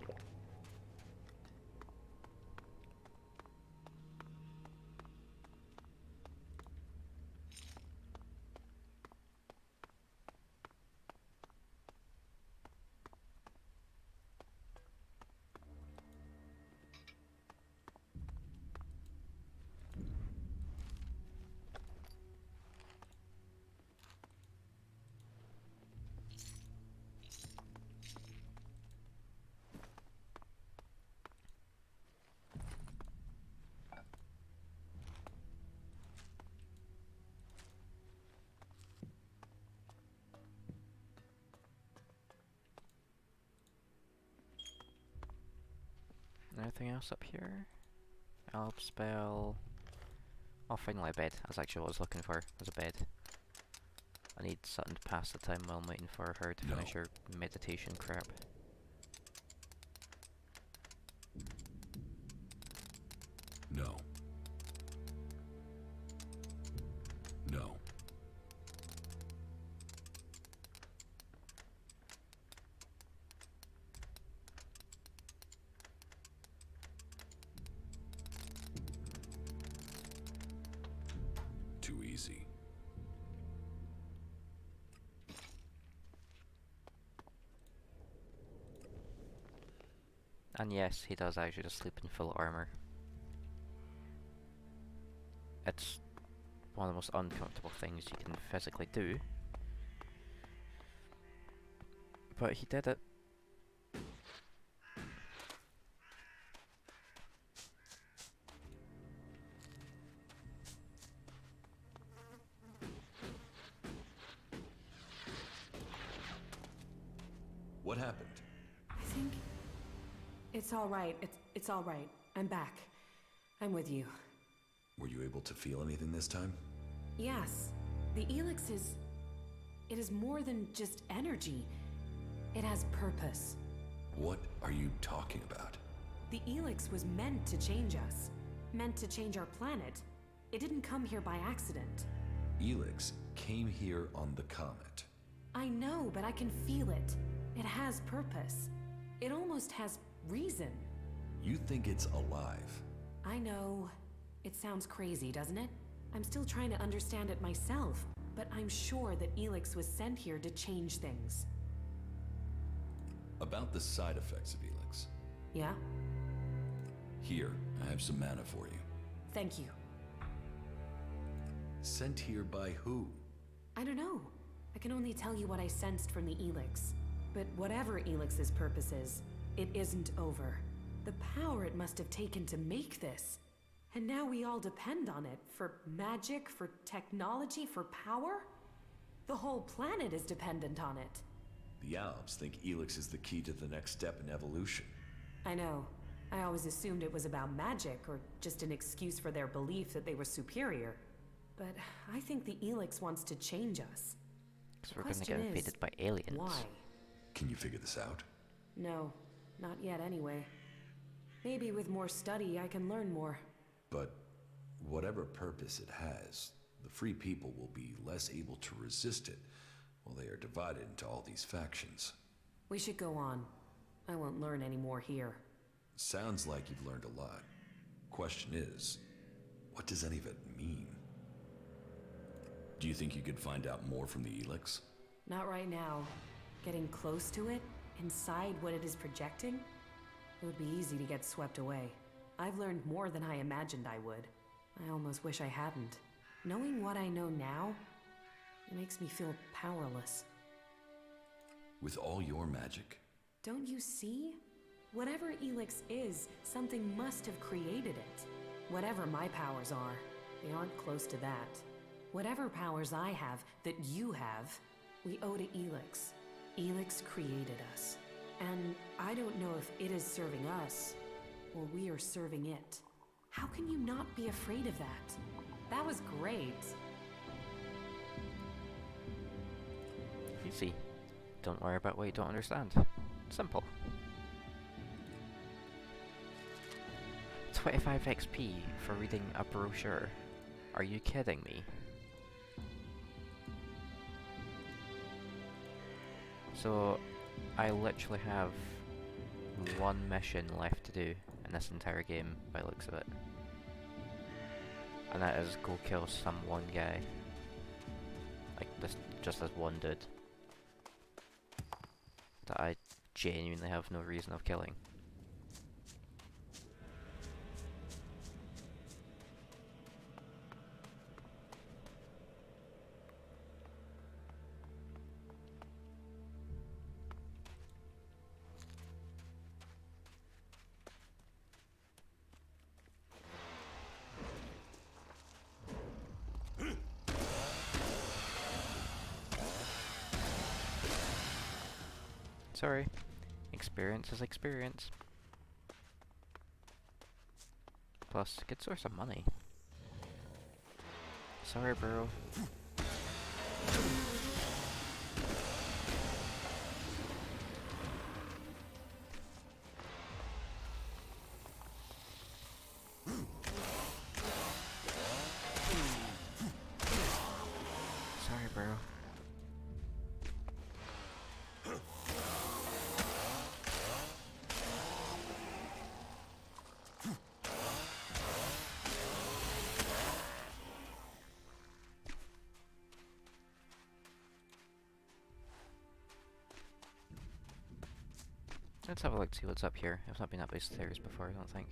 Anything else up here? Alp spell. Oh, finally a bed. That's actually what I was looking for, was a bed. I need something to pass the time while I'm waiting for her to finish her meditation crap. No. No. Too easy. And yes, he does actually just sleep in full armor. It's one of the most uncomfortable things you can physically do. But he did it. What happened? I think it's all right. It's all right. I'm back. I'm with you. Were you able to feel anything this time? Yes. The Elex is... It is more than just energy. It has purpose. What are you talking about? The Elex was meant to change us. Meant to change our planet. It didn't come here by accident. Elex came here on the comet. I know, but I can feel it. It has purpose. It almost has reason. You think it's alive? I know. It sounds crazy, doesn't it? I'm still trying to understand it myself, but I'm sure that Elex was sent here to change things. About the side effects of Elex. Yeah? Here, I have some mana for you. Thank you. Sent here by who? I don't know. I can only tell you what I sensed from the Elex. But whatever Elix's purpose is, it isn't over. The power it must have taken to make this. And now we all depend on it for magic, for technology, for power? The whole planet is dependent on it. The Alps think Elex is the key to the next step in evolution. I know. I always assumed it was about magic, or just an excuse for their belief that they were superior. But I think the Elex wants to change us. So we're gonna get invaded by aliens. Why? Can you figure this out? No, not yet anyway. Maybe with more study I can learn more. But whatever purpose it has, the free people will be less able to resist it while they are divided into all these factions. We should go on. I won't learn any more here. Sounds like you've learned a lot. Question is, what does any of it mean? Do you think you could find out more from the Elex? Not right now. Getting close to it, inside what it is projecting, it would be easy to get swept away. I've learned more than I imagined I would. I almost wish I hadn't. Knowing what I know now, it makes me feel powerless. With all your magic? Don't you see? Whatever Elex is, something must have created it. Whatever my powers are, they aren't close to that. Whatever powers I have that you have, we owe to Elex. Elex created us. And I don't know if it is serving us, or we are serving it. How can you not be afraid of that? That was great. Easy. Don't worry about what you don't understand. Simple. 25 XP for reading a brochure. Are you kidding me? So, I literally have one mission left to do in this entire game, by the looks of it. And that is go kill some one guy. Like, this, just this one dude. That I genuinely have no reason of killing. Sorry. Experience is experience. Plus, good source of money. Sorry, bro. Sorry, bro. Let's have a look, see what's up here. I've not been up these stairs before, I don't think.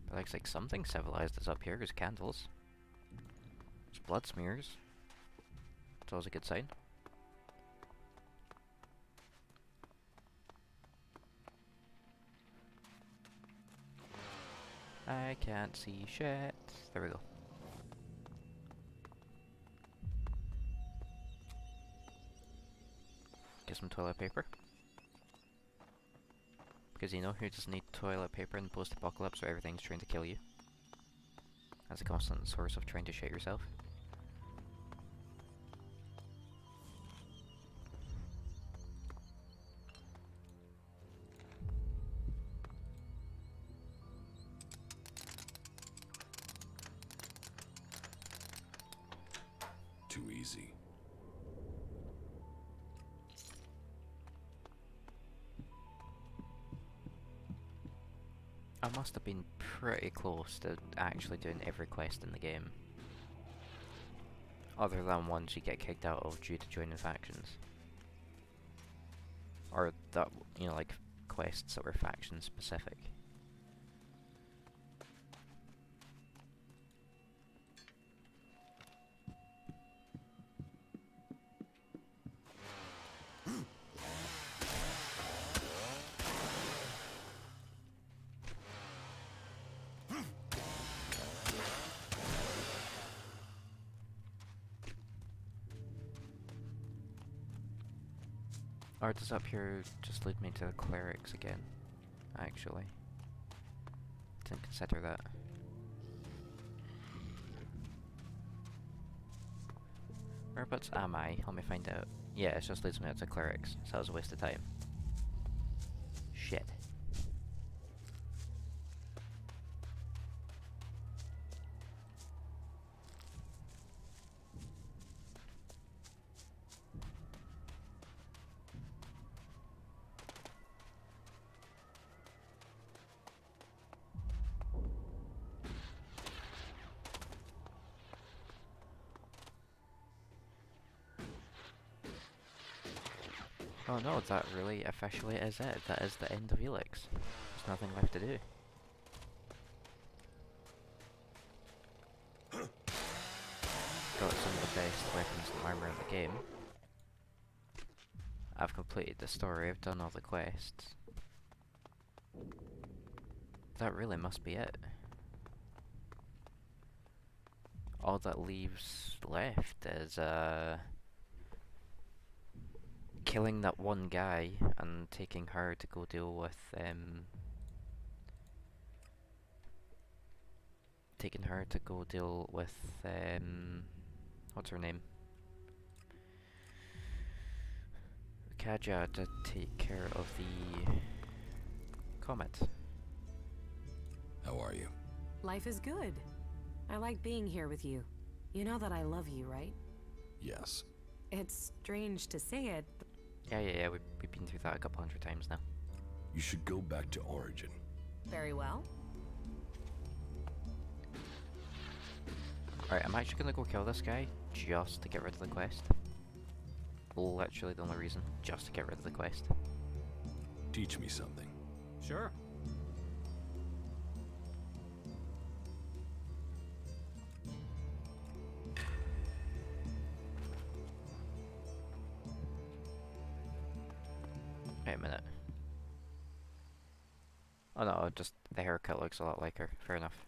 But looks like something civilized is up here. There's candles. There's blood smears. It's always a good sign. I can't see shit. There we go. Get some toilet paper. Because you know who doesn't need toilet paper in post-apocalypse where everything's trying to kill you? As a constant source of trying to shit yourself. Too easy. I must have been pretty close to actually doing every quest in the game. Other than ones you get kicked out of due to joining factions. Or that, you know, like quests that were faction specific. Or does up here just lead me to the clerics again? Actually. Didn't consider that. Whereabouts am I? Let me find out. Yeah, it just leads me out to clerics, so that was a waste of time. Shit. Oh no, that really officially is it. That is the end of Elex. There's nothing left to do. Got some of the best weapons and armor in the game. I've completed the story, I've done all the quests. That really must be it. All that leaves left is killing that one guy and taking her to go deal with what's her name? Kaja to take care of the comet. How are you? Life is good. I like being here with you. You know that I love you, right? Yes. It's strange to say it, but Yeah, we've been through that a couple hundred times now. You should go back to Origin. very well. Alright, I'm actually gonna go kill this guy just to get rid of the quest. Literally the only reason, just to get rid of the quest. Teach me something. Sure. Wait a minute. Oh no, just the haircut looks a lot like her. Fair enough.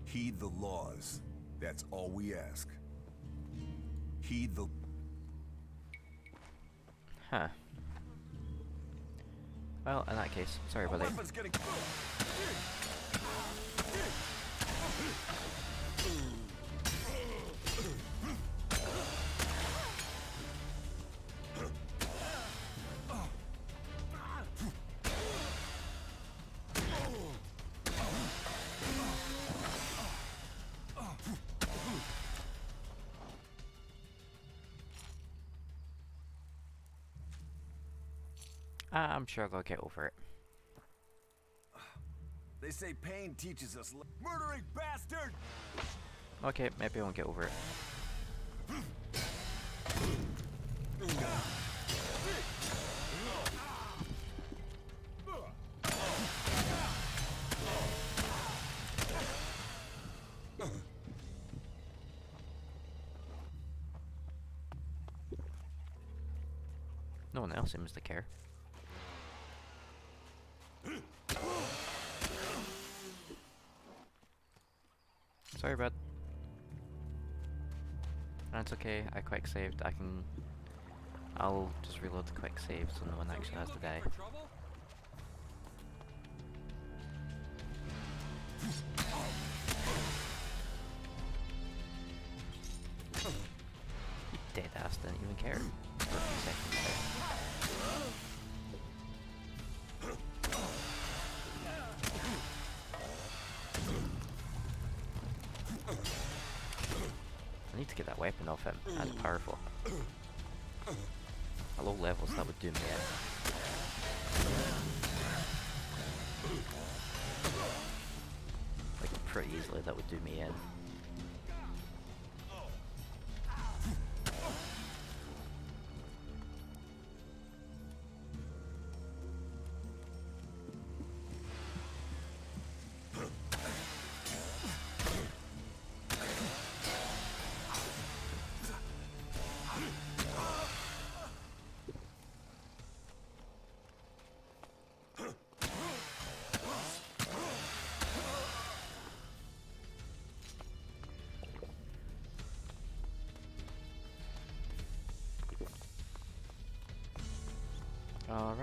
Heed the laws. That's all we ask. Heed the... Huh. Well, in that case, sorry about it. I'm sure they'll get over it. They say pain teaches us... Murdering bastard! Okay, maybe I won't get over it. No one else seems to care. Sorry, bud. That's okay, I quick saved. I'll just reload the quick save so no one actually has to die. Dead ass didn't even care for a few seconds there. I need to get that weapon off him. That's powerful. At low levels, that would do me in. Like, pretty easily, that would do me in.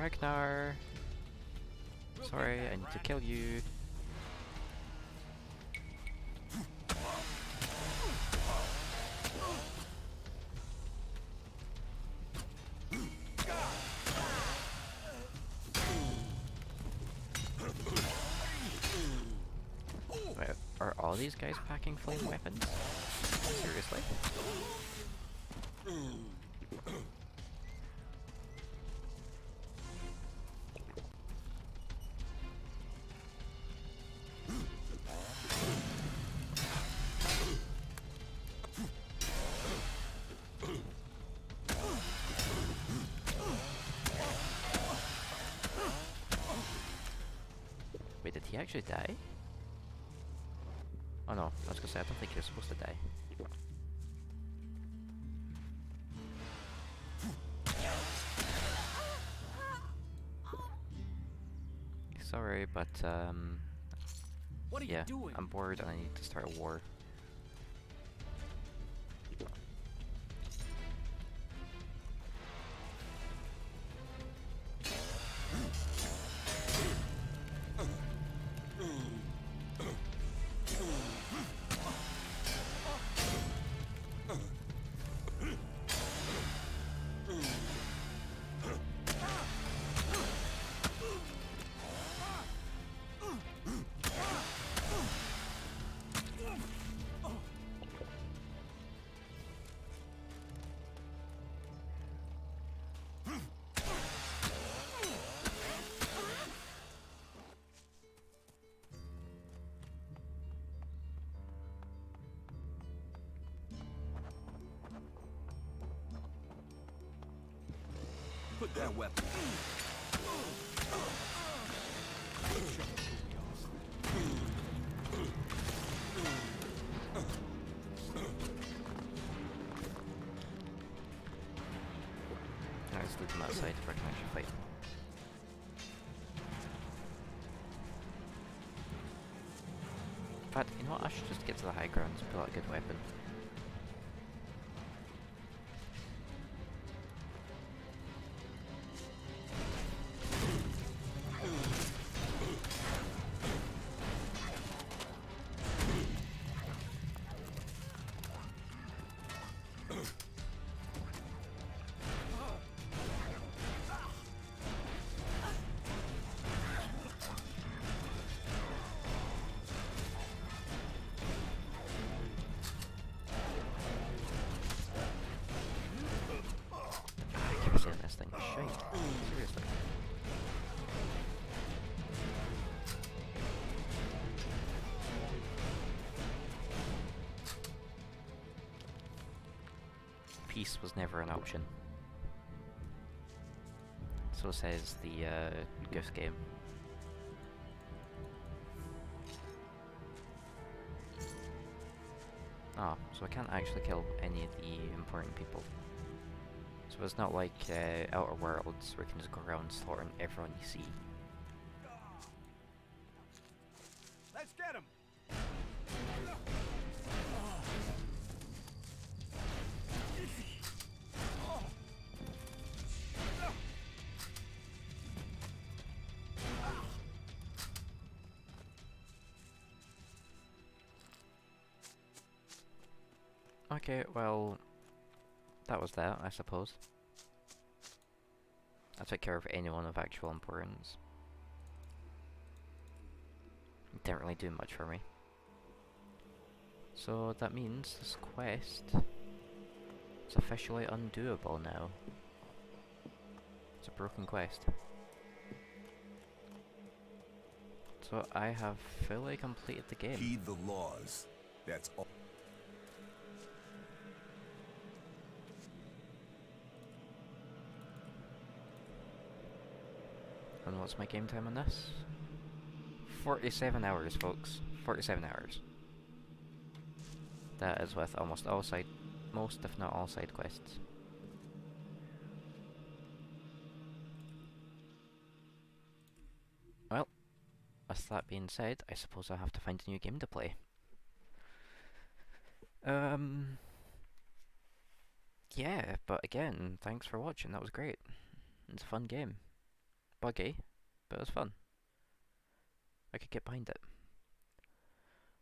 Ragnar! Sorry, I need to kill you. Wait, are all these guys packing flame weapons? Seriously? Wait, did he actually die? Oh no, I was gonna say, I don't think he was supposed to die. Sorry, but What are you yeah, doing? I'm bored and I need to start a war. Put that weapon. I just leave them outside if I can actually fight them. In fact, you know what, I should just get to the high ground and pull out a good weapon. Seriously, this thing is shite. Seriously. Peace was never an option. So says the Goose Game. Ah, so I can't actually kill any of the important people. So it's not like Outer Worlds where you can just go around slaughtering everyone you see. Let's get him! Okay, well, that was that, I suppose. I took care of anyone of actual importance. It didn't really do much for me. So that means this quest is officially undoable now. It's a broken quest. So I have fully completed the game. Heed the laws. That's all. And what's my game time on this? 47 hours, folks. 47 hours. That is with almost all side, most if not all side quests. Well, with that being said, I suppose I'll have to find a new game to play. Yeah, but again, thanks for watching, that was great. It's a fun game. buggy, but it was fun. I could get behind it.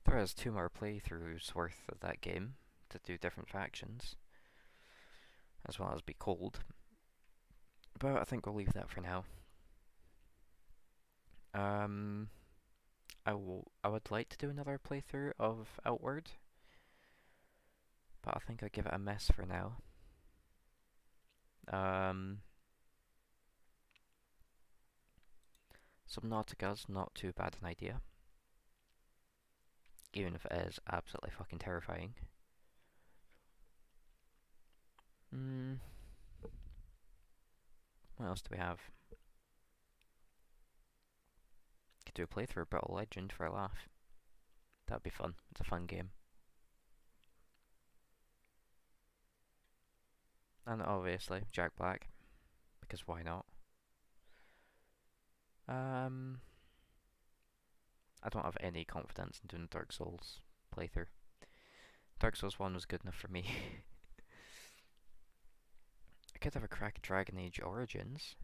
There is 2 more playthroughs worth of that game to do different factions, as well as be cold. But I think we'll leave that for now. I would like to do another playthrough of Outward, but I think I'll give it a miss for now. Subnautica's not too bad an idea, even if it is absolutely fucking terrifying. What else do we have? Could do a playthrough of Battle Legend for a laugh. That'd be fun. It's a fun game. And obviously, Jack Black, because why not? I don't have any confidence in doing Dark Souls playthrough. Dark Souls 1 was good enough for me. I could have a crack at Dragon Age Origins.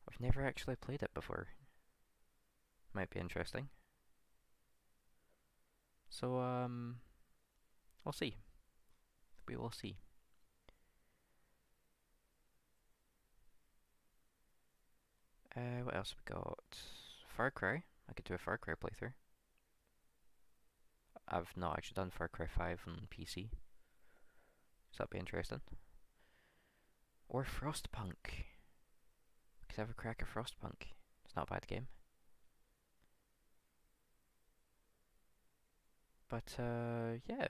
I've never actually played it before. Might be interesting. So, we'll see. We will see. What else have we got? Far Cry. I could do a Far Cry playthrough. I've not actually done Far Cry 5 on PC. So that'd be interesting. Or Frostpunk. Could have a crack at Frostpunk. It's not a bad game. But, yeah.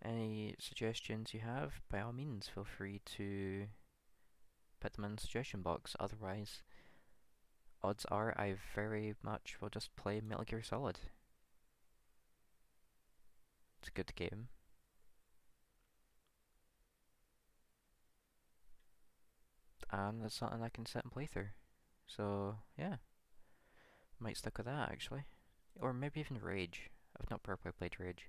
Any suggestions you have, by all means, feel free to put them in the suggestion box. Otherwise, odds are I very much will just play Metal Gear Solid. It's a good game. And it's something I can sit and play through. So, yeah. Might stick with that, actually. Or maybe even Rage. I've not properly played Rage.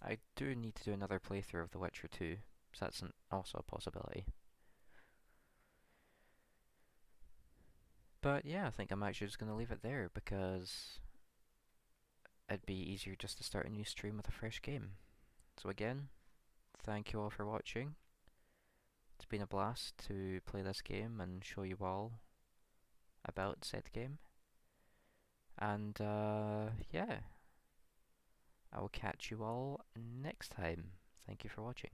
I do need to do another playthrough of The Witcher 2, so that's also a possibility. But yeah, I think I'm actually just going to leave it there, because it'd be easier just to start a new stream with a fresh game. So again, thank you all for watching. It's been a blast to play this game and show you all about said game. And yeah, I will catch you all next time. Thank you for watching.